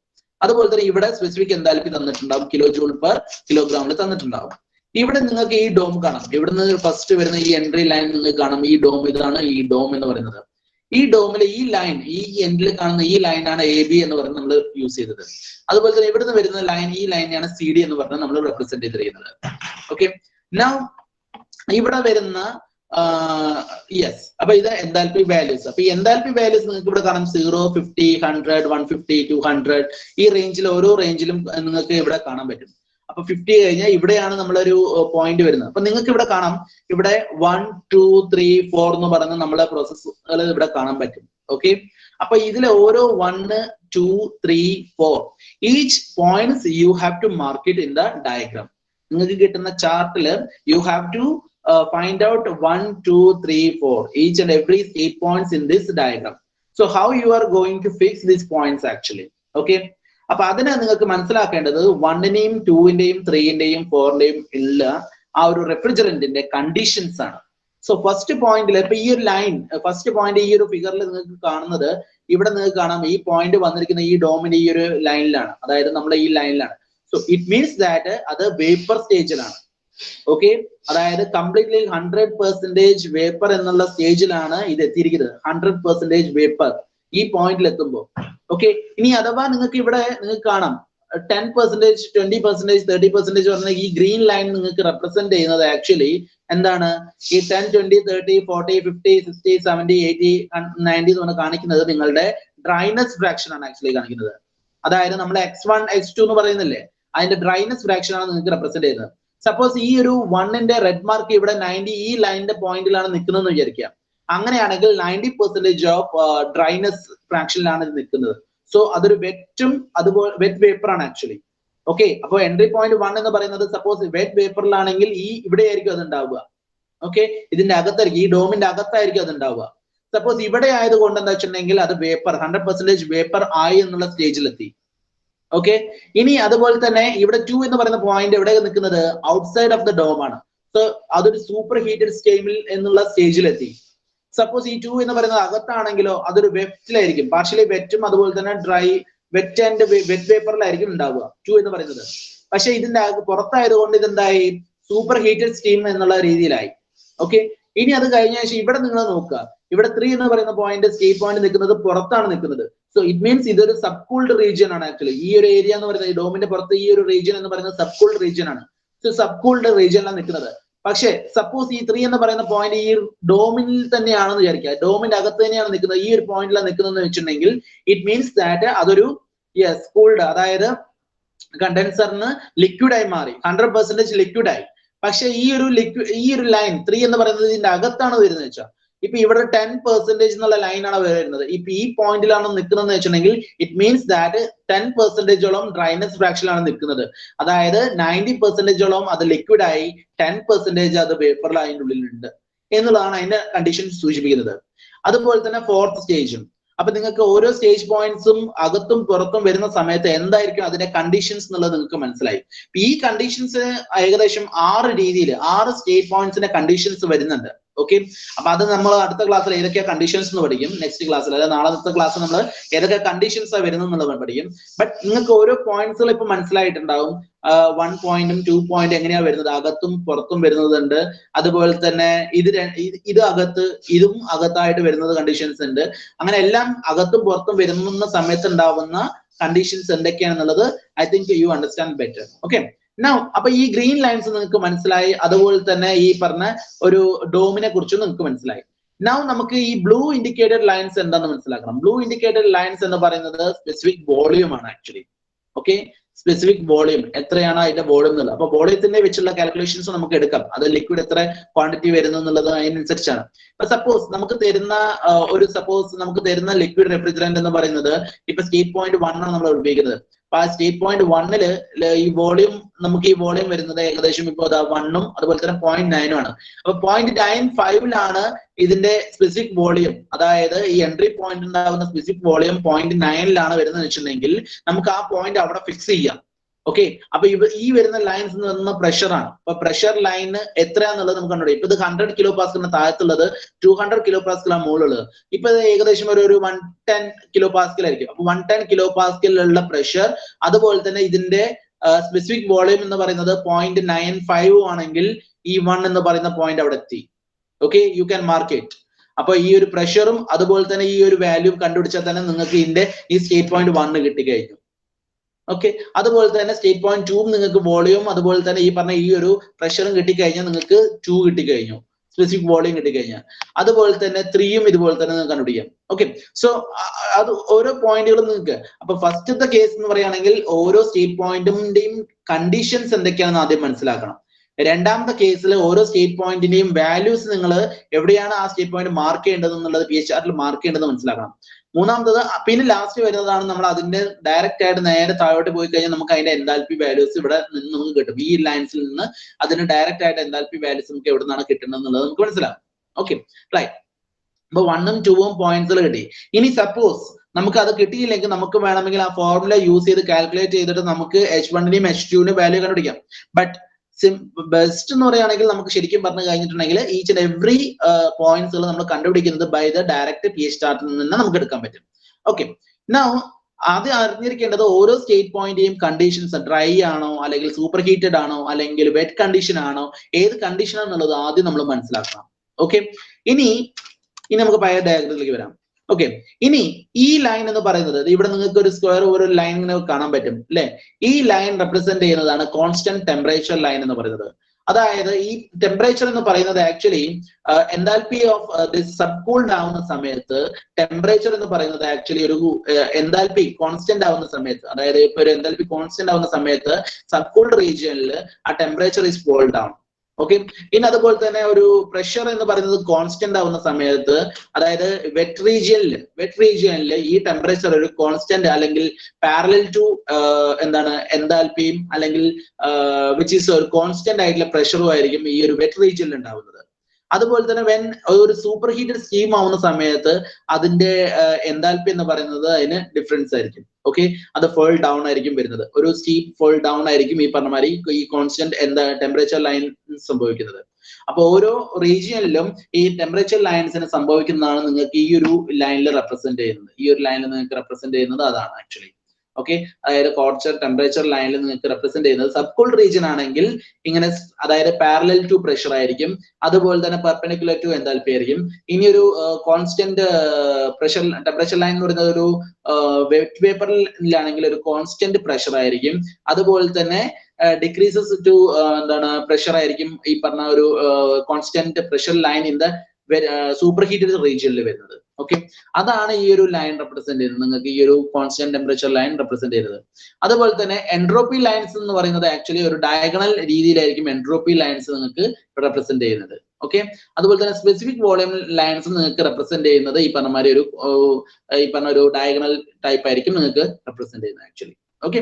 അതുപോലെ തന്നെ ഇവിടെ സ്പെസിഫിക് എന്താൽപി തന്നിട്ടുണ്ടാവും, കിലോ ജൂൾ പെർ കിലോഗ്രാമിൽ തന്നിട്ടുണ്ടാവും. ഇവിടെ നിങ്ങൾക്ക് ഈ ഡോം കാണാം. ഇവിടുന്ന് ഫസ്റ്റ് വരുന്ന ഈ എൻട്രി ലൈൻ നിങ്ങൾക്ക് കാണാം. ഈ ഡോം ഇതാണ് ഈ ഡോം എന്ന് പറയുന്നത്. ഈ ഡോമിലെ ഈ ലൈൻ, ഈ എൻഡിൽ കാണുന്ന ഈ ലൈനാണ് AB എന്ന് പറയുന്നത് നമ്മൾ യൂസ് ചെയ്തത്. അതുപോലെ തന്നെ ഇവിടുന്ന് വരുന്ന ലൈൻ, ഈ ലൈനാണ് CD എന്ന് പറഞ്ഞാൽ നമ്മൾ റെപ്രസെന്റ് ചെയ്തിരിക്കുന്നത്. ഓക്കെ, നൗ ഇവിടെ വരുന്ന യെസ്, അപ്പൊ ഇത് എന്താൽപി വാല്യൂസ്. അപ്പൊ ഈ എന്താൽപി വാല്യൂസ് നിങ്ങൾക്ക് ഇവിടെ കാണാം 0, 50, 100, 150, 200 ഈ റേഞ്ചിൽ, ഓരോ റേഞ്ചിലും നിങ്ങൾക്ക് ഇവിടെ കാണാൻ പറ്റും. അപ്പൊ 50 കഴിഞ്ഞാൽ ഇവിടെയാണ് നമ്മളൊരു പോയിന്റ് വരുന്നത്. അപ്പൊ നിങ്ങൾക്ക് ഇവിടെ കാണാം, ഇവിടെ 1, 2, 3, 4 എന്ന് പറയുന്ന നമ്മളെ പ്രോസസ്സുകൾ ഇവിടെ കാണാൻ പറ്റും. ഓക്കെ, അപ്പൊ ഇതിലെ ഓരോ 1, 2, 3, 4 each points you have to mark it in the diagram. നിങ്ങൾക്ക് കിട്ടുന്ന ചാർട്ടില് you have to find out 1, 2, 3, 4 each and every 8 points in this diagram. So how you are going to fix these points actually? Okay, അപ്പൊ അതിനെ നിങ്ങൾക്ക് മനസ്സിലാക്കേണ്ടത് 1ന്റെയും 2ന്റെയും 3ന്റെയും 4ന്റെയും ഉള്ള ആ ഒരു റെഫ്രിജറന്റിന്റെ കണ്ടീഷൻസ് ആണ്. സോ ഫസ്റ്റ് പോയിന്റിൽ ഇപ്പൊ ഈ ഒരു ലൈൻ, ഫസ്റ്റ് പോയിന്റ് ഈ ഒരു ഫിഗറിൽ നിങ്ങൾക്ക് കാണുന്നത്, ഇവിടെ നിങ്ങൾക്ക് കാണാം ഈ പോയിന്റ് വന്നിരിക്കുന്ന ഈ ഡോമിന്റെ ഈ ഒരു ലൈനിലാണ്, അതായത് നമ്മുടെ ഈ ലൈനിലാണ്. സോ ഇറ്റ് മീൻസ് ദാറ്റ് അത് വേപ്പർ സ്റ്റേജിലാണ്. ഓക്കെ, അതായത് കംപ്ലീറ്റ്ലി 100% വേപ്പർ എന്നുള്ള സ്റ്റേജിലാണ് ഇത് എത്തിയിരിക്കുന്നത്. 100% വേപ്പർ ഈ പോയിന്റിൽ എത്തുമ്പോൾ. ഓക്കെ, ഇനി അഥവാ നിങ്ങൾക്ക് ഇവിടെ നിങ്ങൾക്ക് കാണാം 10%, 20%, 30% പറഞ്ഞ ഈ ഗ്രീൻ ലൈൻ നിങ്ങൾക്ക് റെപ്രസെന്റ് ചെയ്യുന്നത് ആക്ച്വലി എന്താണ്? ഈ 10, 20, 30, 40, 50, 60, 70, 80, 90 എന്ന് കാണിക്കുന്നത് നിങ്ങളുടെ ഡ്രൈനസ് ഫ്രാക്ഷൻ ആണ് ആക്ച്വലി കാണിക്കുന്നത്. അതായത് നമ്മൾ X1, X2 എന്ന് പറയുന്നില്ലേ, അതിന്റെ ഡ്രൈനസ് ഫ്രാക്ഷൻ ആണ് നിങ്ങൾക്ക് റെപ്രസെന്റ് ചെയ്യുന്നത്. സപ്പോസ് ഈ ഒരു 1ന്റെ റെഡ് മാർക്ക് ഇവിടെ 90 ഈ ലൈനിന്റെ പോയിന്റിലാണ് നിൽക്കുന്നതെന്ന് വിചാരിക്കാം. അങ്ങനെയാണെങ്കിൽ 90% ഓഫ് ഡ്രൈനസ് ഫ്രാക്ഷനിലാണ് ഇത് നിൽക്കുന്നത്. സോ അതൊരു വെറ്റും അതുപോലെ വെറ്റ് വേപ്പർ ആണ് ആക്ച്വലി. ഓക്കെ, അപ്പൊ എൻട്രി പോയിന്റ് 1 എന്ന് പറയുന്നത് സപ്പോസ് വെറ്റ് വേപ്പറിലാണെങ്കിൽ ഈ ഇവിടെ ആയിരിക്കും അത് ഉണ്ടാവുക. ഓക്കെ, ഇതിന്റെ അകത്തായിരിക്കും, ഈ ഡോമിന്റെ അകത്തായിരിക്കും അത് ഉണ്ടാവുക. സപ്പോസ് ഇവിടെ ആയതുകൊണ്ട് എന്താ വെച്ചിട്ടുണ്ടെങ്കിൽ അത് വേപ്പർ 100% വേപ്പർ ആയി എന്നുള്ള സ്റ്റേജിലെത്തി. ഓക്കെ, ഇനി അതുപോലെ തന്നെ ഇവിടെ 2 എന്ന് പറയുന്ന പോയിന്റ് എവിടെ നിൽക്കുന്നത്? ഔട്ട്സൈഡ് ഓഫ് ദ ഡോം ആണ്. സോ അതൊരു സൂപ്പർ ഹീറ്റഡ് സ്റ്റേജിൽ എന്നുള്ള സ്റ്റേജിലെത്തി. സപ്പോസ് ഈ 2 എന്ന് പറയുന്നത് അകത്താണെങ്കിലോ അതൊരു വെറ്റിലായിരിക്കും, പാർഷ്യലി വെറ്റും അതുപോലെ തന്നെ ഡ്രൈ വെറ്റ് ആൻഡ് വെറ്റ് പേപ്പറിലായിരിക്കും ഉണ്ടാവുക 2 എന്ന് പറയുന്നത്. പക്ഷെ ഇതിന്റെ പുറത്തായതുകൊണ്ട് ഇതെന്തായി? സൂപ്പർ ഹീറ്റഡ് സ്റ്റീം എന്നുള്ള രീതിയിലായി. ഓക്കെ, ഇനി അത് കഴിഞ്ഞ ശേഷം ഇവിടെ നിങ്ങൾ നോക്കുക, ഇവിടെ 3 എന്ന് പറയുന്ന പോയിന്റ് സ്റ്റേറ്റ് പോയിന്റ് നിൽക്കുന്നത് പുറത്താണ് നിൽക്കുന്നത്. സോ ഇറ്റ് മീൻസ് ഇതൊരു സബ് കൂൾഡ് റീജിയൻ ആണ് ആക്ച്വലി. ഈ ഒരു ഏരിയ എന്ന് പറയുന്നത്, ഈ ഡോമിന്റെ പുറത്ത് ഈ ഒരു റീജിയൻ എന്ന് പറയുന്നത് സബ് കൂൾഡ് റീജിയൻ ആണ്. സോ സബ് കൂൾഡ് റീജിയനിലാണ് നിൽക്കുന്നത്. പക്ഷെ സപ്പോസ് ഈ 3 എന്ന് പറയുന്ന പോയിന്റ് ഈ ഡോമിൽ തന്നെയാണെന്ന് വിചാരിക്കുക, ഡോമിന്റെ അകത്ത് തന്നെയാണ് നിൽക്കുന്നത്, ഈ ഒരു പോയിന്റിലാണ് നിൽക്കുന്നതെന്ന് വെച്ചിട്ടുണ്ടെങ്കിൽ ഇറ്റ് മീൻസ് ദാറ്റ് അതൊരു യെസ് കൂൾഡ്, അതായത് കണ്ടൻസറിന് ലിക്വിഡായി മാറി, 100% ലിക്വിഡായി. പക്ഷെ ഈ ഒരു ലൈൻ 3 എന്ന് പറയുന്നത് ഇതിന്റെ അകത്താണ് വരുന്നത് വെച്ചാൽ, ഇപ്പൊ ഇവിടെ 10% എന്നുള്ള ലൈനാണ് വരുന്നത്. ഇപ്പൊ ഈ പോയിന്റിലാണ് നിൽക്കുന്നതെന്ന് വെച്ചിട്ടുണ്ടെങ്കിൽ ഇറ്റ് മീൻസ് ദാറ്റ് 10%ഓളം ഡ്രൈനസ് ഫ്രാക്ഷനിലാണ് നിൽക്കുന്നത്. അതായത് 90%ഓളം അത് ലിക്വിഡായി, 10% അത് വേപ്പറിൽ അതിൻ്റെ ഉള്ളിലുണ്ട് എന്നുള്ളതാണ് അതിന്റെ കണ്ടീഷൻ സൂചിപ്പിക്കുന്നത്. അതുപോലെ തന്നെ 4th സ്റ്റേജും. അപ്പൊ നിങ്ങൾക്ക് ഓരോ സ്റ്റേജ് പോയിന്റ്സും അകത്തും പുറത്തും വരുന്ന സമയത്ത് എന്തായിരിക്കും അതിന്റെ കണ്ടീഷൻസ് എന്നുള്ളത് നിങ്ങൾക്ക് മനസ്സിലായി. ഈ കണ്ടീഷൻസ് ഏകദേശം 6 രീതിയിൽ 6 സ്റ്റേറ്റ് പോയിന്റ്സിന്റെ കണ്ടീഷൻസ് വരുന്നുണ്ട്. ഓക്കെ, അപ്പൊ അത് നമ്മൾ അടുത്ത ക്ലാസ്സിൽ ഏതൊക്കെയാ കണ്ടീഷൻസ് എന്ന് പഠിക്കും. നെക്സ്റ്റ് ക്ലാസ്സിൽ, അതായത് നാളത്തെ ക്ലാസ് നമ്മൾ ഏതൊക്കെ കണ്ടീഷൻസ് ആ വരുന്നത് എന്നുള്ളത് പഠിക്കും. ബട്ട് നിങ്ങൾക്ക് ഓരോ പോയിന്റ്സുകൾ ഇപ്പൊ മനസ്സിലായിട്ടുണ്ടാവും. 1 പോയിന്റും 2 പോയിന്റ് എങ്ങനെയാ വരുന്നത്, അകത്തും പുറത്തും വരുന്നതുണ്ട്. അതുപോലെ തന്നെ ഇത് അകത്ത്, ഇതും അകത്തായിട്ട് വരുന്നത് കണ്ടീഷൻസ് ഉണ്ട്. അങ്ങനെ എല്ലാം അകത്തും പുറത്തും വരുന്ന സമയത്ത് ഉണ്ടാവുന്ന കണ്ടീഷൻസ് എന്തൊക്കെയാണെന്നുള്ളത് I think you understand better. Okay, now അപ്പൊ ഈ ഗ്രീൻ ലൈൻസ് നിങ്ങൾക്ക് മനസ്സിലായി. അതുപോലെ തന്നെ ഈ പറഞ്ഞ ഒരു ഡോമിനെ കുറിച്ചും നിങ്ങൾക്ക് മനസ്സിലായി. നൗ നമുക്ക് ഈ ബ്ലൂ ഇൻഡിക്കേറ്റഡ് ലൈൻസ് എന്താണെന്ന് മനസ്സിലാക്കണം. ബ്ലൂ ഇൻഡിക്കേറ്റഡ് ലൈൻസ് എന്ന് പറയുന്നത് സ്പെസിഫിക് വോളിയം ആണ് ആക്ച്വലി. ഓക്കെ, സ്പെസിഫിക് വോളിയം എത്രയാണ് അതിന്റെ വോളിയം എന്നുള്ളത്. അപ്പൊ വോളിയത്തിന്റെ വെച്ചുള്ള കാൽക്കുലേഷൻസ് നമുക്ക് എടുക്കാം. അത് ലിക്വിഡ് എത്ര ക്വാണ്ടിറ്റി വരുന്നു എന്നുള്ളത് അതിനനുസരിച്ചാണ്. ഇപ്പൊ സപ്പോസ് നമുക്ക് തരുന്ന ലിക്വിഡ് റെഫ്രിജറന്റ് എന്ന് പറയുന്നത് ഇപ്പൊ സ്റ്റേറ്റ് പോയിന്റ് 1 ആണ് നമ്മൾ ഉപയോഗിക്കുന്നത്. അപ്പൊ ആ സ്റ്റേറ്റ് പോയിന്റ് 1ല് ഈ വോളിയം വരുന്നത് ഏകദേശം ഇപ്പൊ 1ഉം അതുപോലെ തന്നെ 0.9 ആണ്. അപ്പൊ 0.95ലാണ് ഇതിന്റെ സ്പെസിഫിക് വോളിയം, അതായത് ഈ എൻട്രി പോയിന്റ് ഉണ്ടാകുന്ന സ്പെസിഫിക് വോളിയം 0.9ലാണ് വരുന്നത് വെച്ചിട്ടുണ്ടെങ്കിൽ നമുക്ക് ആ പോയിന്റ് അവിടെ ഫിക്സ് ചെയ്യാം. ഓക്കെ, അപ്പൊ ഈ വരുന്ന ലൈൻസ് എന്ന് പറയുന്ന പ്രഷറാണ്. അപ്പൊ പ്രഷർ ലൈന് എത്രയാന്നുള്ളത് നമുക്ക് കണ്ടുപിടിക്കും. ഇപ്പൊ ഇത് 100 കിലോ പാസ്കലിന് താഴത്തുള്ളത് 200 കിലോ പാസ്കലാണ് മുകളിലുള്ളത്. ഇപ്പൊ ഇത് ഏകദേശം ഒരു 110 കിലോ പാസ്കൽ ആയിരിക്കും. അപ്പൊ 110 കിലോ പാസ്കലിലുള്ള പ്രഷർ, അതുപോലെ തന്നെ ഇതിന്റെ സ്പെസിഫിക് വോളിയം എന്ന് പറയുന്നത് 0.95 ആണെങ്കിൽ ഈ 1 എന്ന് പറയുന്ന പോയിന്റ് അവിടെ എത്തി. Okay, you can mark it. അപ്പൊ ഈ ഒരു പ്രഷറും അതുപോലെ തന്നെ ഈ ഒരു വാല്യൂ കണ്ടുപിടിച്ചാൽ തന്നെ നിങ്ങൾക്ക് ഇതിന്റെ ഈ സ്റ്റേറ്റ് പോയിന്റ് 1 കിട്ടിക്കഴിഞ്ഞു. ഓക്കെ, അതുപോലെ തന്നെ സ്റ്റേറ്റ് പോയിന്റ് 2 നിങ്ങൾക്ക് വോളിയം അതുപോലെ തന്നെ ഈ പറഞ്ഞ ഈ ഒരു പ്രഷറും കിട്ടിക്കഴിഞ്ഞാൽ നിങ്ങൾക്ക് 2 കിട്ടിക്കഴിഞ്ഞു, സ്പെസിഫിക് വോളിയം കിട്ടിക്കഴിഞ്ഞാൽ. അതുപോലെ തന്നെ 3യും ഇതുപോലെ തന്നെ നിങ്ങൾക്ക് കണ്ടുപിടിക്കാം. ഓക്കെ, സോ അത് ഓരോ പോയിന്റുകളും നിങ്ങൾക്ക്. അപ്പൊ ഫസ്റ്റത്തെ കേസ് എന്ന് പറയുകയാണെങ്കിൽ ഓരോ സ്റ്റേറ്റ് പോയിന്റിന്റെയും കണ്ടീഷൻസ് എന്തൊക്കെയാണെന്ന് ആദ്യം മനസ്സിലാക്കണം. രണ്ടാമത്തെ കേസിൽ ഓരോ സ്റ്റേറ്റ് പോയിന്റിന്റെയും വാല്യൂസ് നിങ്ങൾ എവിടെയാണ് ആ സ്റ്റേറ്റ് പോയിന്റ് മാർക്ക് ചെയ്യേണ്ടത് എന്നുള്ളത് പി എച്ച് ചാർട്ടിൽ മാർക്ക് ചെയ്യേണ്ടത് മനസ്സിലാക്കണം. മൂന്നാമത്തത് പിന്നെ ലാസ്റ്റ് വരുന്നതാണ് നമ്മൾ അതിന്റെ ഡയറക്റ്റ് ആയിട്ട് നേരെ താഴോട്ട് പോയി കഴിഞ്ഞാൽ നമുക്ക് അതിന്റെ എൻതാൽപി വാല്യൂസ് ഇവിടെ നിന്ന് നമുക്ക് കിട്ടും. ഈ ലൈൻസിൽ നിന്ന് അതിന് ഡയറക്റ്റ് ആയിട്ട് എൻതാൽപി വാല്യൂസ് നമുക്ക് എവിടെ നിന്നാണ് കിട്ടുന്നത് എന്നുള്ളത് നമുക്ക് മനസ്സിലാവും. Okay, right. അപ്പൊ 1ഉം 2ഉം പോയിന്റ്സുകൾ കിട്ടി. ഇനി സപ്പോസ് നമുക്ക് അത് കിട്ടിയില്ലെങ്കിൽ നമുക്ക് വേണമെങ്കിൽ ആ ഫോർമുല യൂസ് ചെയ്ത് കാൽക്കുലേറ്റ് ചെയ്തിട്ട് നമുക്ക് H1ന്റെയും H2ന്റെയും വാല്യൂ കണ്ടുപിടിക്കാം. ബട്ട് ബെസ്റ്റ് എന്ന് പറയുകയാണെങ്കിൽ നമുക്ക് ശരിക്കും പറഞ്ഞു കഴിഞ്ഞിട്ടുണ്ടെങ്കിൽ ഈച്ച് ആൻഡ് എവറി പോയിന്റ്സുകൾ നമ്മൾ കണ്ടുപിടിക്കുന്നത് by the direct P H ചാർട്ടിൽ നിന്ന് നമുക്ക് എടുക്കാൻ പറ്റും. ഓക്കെ, നൗ ആദ്യം അറിഞ്ഞിരിക്കേണ്ടത് ഓരോ സ്റ്റേറ്റ് പോയിന്റെയും കണ്ടീഷൻസ് ഡ്രൈ ആണോ അല്ലെങ്കിൽ സൂപ്പർ ഹീറ്റഡ് ആണോ അല്ലെങ്കിൽ വെറ്റ് കണ്ടീഷൻ ആണോ, ഏത് കണ്ടീഷൻ ആണെന്നുള്ളത് ആദ്യം നമ്മൾ മനസ്സിലാക്കണം. ഓക്കെ, ഇനി നമുക്ക് പഴയ ഡയഗ്രത്തിലേക്ക് വരാം. ഓക്കെ, ഇനി ഈ ലൈൻ എന്ന് പറയുന്നത് ഇവിടെ നിങ്ങൾക്ക് ഒരു സ്ക്വയർ ഒരു ലൈൻ ഇങ്ങനെ കാണാൻ പറ്റും അല്ലെ. ഈ ലൈൻ റെപ്രസെന്റ് ചെയ്യുന്നതാണ് കോൺസ്റ്റന്റ് ടെമ്പറേച്ചർ ലൈൻ എന്ന് പറയുന്നത്. അതായത് ഈ ടെമ്പറേച്ചർ എന്ന് പറയുന്നത് ആക്ച്വലി എൻതാൽപി ഓഫ് ദിസ് സബ്കൂൾഡ് ആവുന്ന സമയത്ത് ടെമ്പറേച്ചർ എന്ന് പറയുന്നത് ആക്ച്വലി ഒരു എൻതാൽപി കോൺസ്റ്റന്റ് ആവുന്ന സമയത്ത്, അതായത് ഇപ്പൊ ഒരു എൻതാൽപി കോൺസ്റ്റന്റ് ആവുന്ന സമയത്ത് സബ്കൂൾഡ് റീജിയനിൽ ആ temperature is cold down. Okay, ഇനി അതുപോലെ തന്നെ ഒരു പ്രഷർ എന്ന് പറയുന്നത് കോൺസ്റ്റന്റ് ആവുന്ന സമയത്ത്, അതായത് വെറ്റ് റീജിയനിൽ ഈ ടെമ്പറേച്ചർ ഒരു കോൺസ്റ്റന്റ് അല്ലെങ്കിൽ പാരലൽ ടു എന്താണ് എൻതാൽപിയും അല്ലെങ്കിൽ വിച്ച് ഈസ് ഒരു കോൺസ്റ്റന്റ് ആയിട്ടുള്ള പ്രഷറും ആയിരിക്കും ഈ ഒരു വെറ്റ് റീജിയനിൽ ഉണ്ടാവുന്നത്. അതുപോലെ തന്നെ വെൻ ഒരു സൂപ്പർ ഹീറ്റഡ് സ്റ്റീം ആവുന്ന സമയത്ത് അതിന്റെ എൻതാൽപി എന്ന് പറയുന്നത് അതിന് ഡിഫറൻസ് ആയിരിക്കും. ഓക്കെ, അത് ഫുൾ ഡൗൺ ആയിരിക്കും വരുന്നത്. ഒരു സ്റ്റീം ഫുൾ ഡൗൺ ആയിരിക്കും ഈ പറഞ്ഞ മാതിരി ഈ കോൺസ്റ്റന്റ് ടെമ്പറേച്ചർ ലൈൻ സംഭവിക്കുന്നത്. അപ്പൊ ഓരോ റീജിയനിലും ഈ ടെമ്പറേച്ചർ ലൈൻസിന് സംഭവിക്കുന്നതാണ് നിങ്ങൾക്ക് ഈ ഒരു ലൈനിൽ റെപ്രസെന്റ് ചെയ്യുന്നത്. ഈ ഒരു ലൈനിൽ നിങ്ങൾക്ക് റെപ്രസെന്റ് ചെയ്യുന്നത് അതാണ് ആക്ച്വലി. ഓക്കെ, അതായത് കോൺസ്റ്റന്റ് ടെമ്പറേച്ചർ ലൈനിൽ നിങ്ങൾക്ക് റെപ്രസെന്റ് ചെയ്യുന്നത് സബ്കൂൾഡ് റീജിയൻ ആണെങ്കിൽ ഇങ്ങനെ, അതായത് പാരലൽ ടു പ്രഷർ ആയിരിക്കും, അതുപോലെ തന്നെ പെർപെൻഡിക്കുലർ ടു എൻതാൽപി ആയിരിക്കും. ഇനി ഒരു കോൺസ്റ്റന്റ് പ്രഷർ ടെമ്പറേച്ചർ ലൈൻ എന്ന് പറയുന്നത് ഒരു വെറ്റ് വേപ്പറിലാണെങ്കിൽ ഒരു കോൺസ്റ്റന്റ് പ്രഷർ ആയിരിക്കും. അതുപോലെ തന്നെ ഡിക്രീസസ് ടു എന്താണ് പ്രഷർ ആയിരിക്കും ഈ പറഞ്ഞ ഒരു constant pressure line in the super heated റീജിയനിൽ വരുന്നത്. ഓക്കെ, അതാണ് ഈ ഒരു ലൈൻ റെപ്രസെന്റ് ചെയ്യുന്നത്, നിങ്ങൾക്ക് ഈ ഒരു കോൺസ്റ്റന്റ് ടെമ്പറേച്ചർ ലൈൻ റെപ്രസെന്റ് ചെയ്യുന്നത്. അതുപോലെ തന്നെ എൻട്രോപ്പി ലൈൻസ് എന്ന് പറയുന്നത് ആക്ച്വലി ഒരു ഡയഗണൽ രീതിയിലായിരിക്കും എൻട്രോപ്പി ലൈൻസ് നിങ്ങൾക്ക് റെപ്രസെന്റ് ചെയ്യുന്നത്. ഓക്കെ, അതുപോലെ തന്നെ സ്പെസിഫിക് വോളിയം ലൈൻസ് നിങ്ങൾക്ക് റെപ്രസെന്റ് ചെയ്യുന്നത് ഈ പറഞ്ഞ മാതിരി ഒരു ഡയഗണൽ ടൈപ്പ് ആയിരിക്കും നിങ്ങൾക്ക് റെപ്രസെന്റ് ചെയ്യുന്നത് ആക്ച്വലി. ഓക്കെ,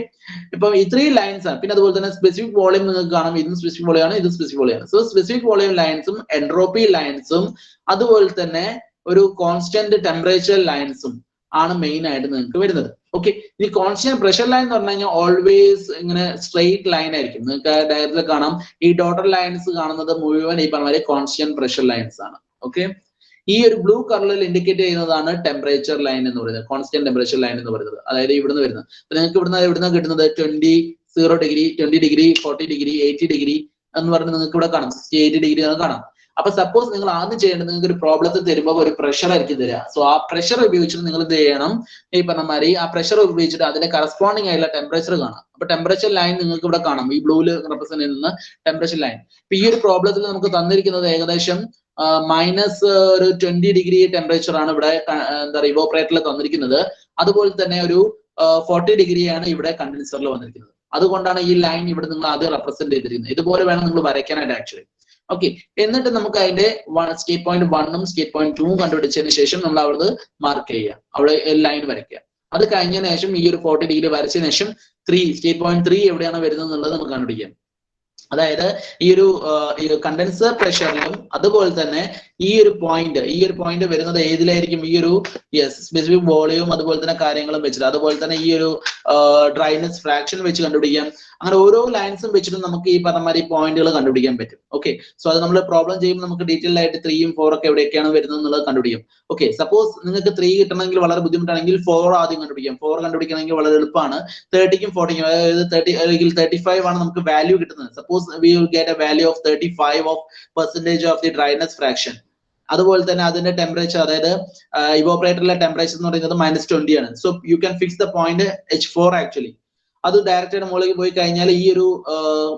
ഇപ്പൊ ഇത്രയും ലൈൻസ് ആണ്. പിന്നെ അതുപോലെ തന്നെ സ്പെസിഫിക് വോളിയം നിങ്ങൾക്ക് കാണാം, ഇതും സ്പെസിഫിക് വോളിയം ആണ്, ഇത് സ്പെസിഫിക് വോളിയം ആണ്. സോ സ്പെസിഫിക് വോളിയം ലൈൻസും എൻട്രോപ്പി ലൈൻസും അതുപോലെ തന്നെ ഒരു കോൺസ്റ്റന്റ് ടെമ്പറേച്ചർ ലൈൻസും ആണ് മെയിൻ ആയിട്ട് നിങ്ങൾക്ക് വരുന്നത്. ഓക്കെ, ഇനി കോൺസ്റ്റന്റ് പ്രഷർ ലൈൻ എന്ന് പറഞ്ഞു കഴിഞ്ഞാൽ ഓൾവേസ് ഇങ്ങനെ സ്ട്രെയിറ്റ് ലൈൻ ആയിരിക്കും. നിങ്ങൾക്ക് ഡയഗ്രത്തിൽ കാണാം ഈ ഡോട്ടർ ലൈൻസ് കാണുന്നത് മുഴുവൻ ഈ പറഞ്ഞ കോൺസ്റ്റന്റ് പ്രഷർ ലൈൻസ് ആണ്. ഓക്കെ, ഈ ഒരു ബ്ലൂ കളറിൽ ഇൻഡിക്കേറ്റ് ചെയ്യുന്നതാണ് ടെമ്പറേച്ചർ ലൈൻ എന്ന് പറയുന്നത്, കോൺസ്റ്റന്റ് ടെമ്പറേച്ചർ ലൈൻ എന്ന് പറയുന്നത്. അതായത് ഇവിടുന്ന് വരുന്നത്, നിങ്ങൾക്ക് ഇവിടുന്ന് കിട്ടുന്നത് 20, 0 ഡിഗ്രി, 20 ഡിഗ്രി, 40 ഡിഗ്രി, 80 ഡിഗ്രി എന്ന് പറഞ്ഞ് നിങ്ങൾക്ക് ഇവിടെ കാണാം, 68 ഡിഗ്രി കാണാം. അപ്പൊ സപ്പോസ് നിങ്ങൾ ആദ്യം ചെയ്യേണ്ടത്, നിങ്ങൾക്ക് ഒരു പ്രോബ്ലത്തിൽ തരുമ്പോൾ ഒരു പ്രഷർ ആയിരിക്കും തരിക. സോ ആ പ്രഷർ ഉപയോഗിച്ചിട്ട് നിങ്ങൾ എന്ത് ചെയ്യണം, ഈ പറഞ്ഞ മാതിരി ആ പ്രഷർ ഉപയോഗിച്ചിട്ട് അതിന്റെ കറസ്പോണ്ടിങ് ആയിട്ടുള്ള ടെമ്പറേച്ചർ കാണാം. അപ്പൊ ടെമ്പറേച്ചർ ലൈൻ നിങ്ങൾക്ക് ഇവിടെ കാണാം, ഈ ബ്ലൂവിൽ റെപ്രസെന്റ് ചെയ്യുന്ന ടെമ്പറേച്ചർ ലൈൻ. ഇപ്പൊ ഈ ഒരു പ്രോബ്ലത്തിൽ നമുക്ക് തന്നിരിക്കുന്നത് ഏകദേശം മൈനസ് ഒരു 20 ഡിഗ്രി ടെമ്പറേച്ചർ ആണ് ഇവിടെ എന്താ പറയുക ഇവോപ്പറേറ്ററിൽ തന്നിരിക്കുന്നത്. അതുപോലെ തന്നെ ഒരു 40 ഡിഗ്രിയാണ് ഇവിടെ കണ്ടൻസറിൽ വന്നിരിക്കുന്നത്. അതുകൊണ്ടാണ് ഈ ലൈൻ ഇവിടെ നിങ്ങൾ ആദ്യം റെപ്രസെന്റ് ചെയ്തിരിക്കുന്നത്. ഇതുപോലെ വേണം നിങ്ങൾ വരയ്ക്കാനായിട്ട് ആക്ച്വലി. ഓക്കെ, എന്നിട്ട് നമുക്ക് അതിന്റെ സ്റ്റേറ്റ് പോയിന്റ് 1ഉം സ്റ്റേറ്റ് പോയിന്റ് 2ഉം കണ്ടുപിടിച്ചതിന് ശേഷം നമ്മൾ അവിടെ മാർക്ക് ചെയ്യുക, അവിടെ ലൈൻ വരയ്ക്കുക. അത് കഴിഞ്ഞതിന് ശേഷം ഈ ഒരു 40 ഡിഗ്രി വരച്ചതിന് ശേഷം സ്റ്റേറ്റ് പോയിന്റ് 3 എവിടെയാണ് വരുന്നത് എന്നുള്ളത് നമുക്ക് കണ്ടുപിടിക്കാം. അതായത് ഈ ഒരു കണ്ടൻസർ പ്രഷറിലും അതുപോലെ തന്നെ ഈ ഒരു പോയിന്റ് വരുന്നത് ഏതിലായിരിക്കും? ഈ ഒരു സ്പെസിഫിക് വോളിയം അതുപോലെ തന്നെ കാര്യങ്ങളും വെച്ചിട്ട്, അതുപോലെ തന്നെ ഈ ഒരു ഡ്രൈനെസ് ഫ്രാക്ഷൻ വെച്ച് കണ്ടുപിടിക്കാം. അങ്ങനെ ഓരോ ലൈൻസും വെച്ചിട്ട് നമുക്ക് ഈ പറഞ്ഞ മാതിരി പോയിന്റുകൾ കണ്ടുപിടിക്കാൻ പറ്റും. ഓക്കെ, സോ അത് നമ്മൾ പ്രോബ്ലം ചെയ്യുമ്പോൾ നമുക്ക് ഡീറ്റെയിൽ ആയിട്ട് 3ഉം 4 ഒക്കെ എവിടെയൊക്കെയാണ് വരുന്നത് എന്നുള്ളത് കണ്ടുപിടിക്കും. ഓക്കെ, സപ്പോസ് നിങ്ങൾക്ക് 3 കിട്ടണമെങ്കിൽ വളരെ ബുദ്ധിമുട്ടാണെങ്കിൽ 4 ആദ്യം കണ്ടുപിടിക്കാം. 4 കണ്ടുപിടിക്കണമെങ്കിൽ വളരെ എളുപ്പമാണ്. 30ക്കും 40ക്കും, അതായത് 30 അല്ലെങ്കിൽ 35 ആണ് നമുക്ക് വാല്യൂ കിട്ടുന്നത്. Suppose we will get A value of 35% of the dryness fraction. അതുപോലെ തന്നെ അതിന്റെ ടെമ്പറേച്ചർ, അതായത് ഇവോപ്പറേറ്ററിലെ ടെമ്പറേച്ചർ എന്ന് പറയുന്നത് -20 ആണ്. So you can fix the point H4 actually. അത് ഡയറക്റ്റ് മുകളിൽ പോയി കഴിഞ്ഞാൽ ഈ ഒരു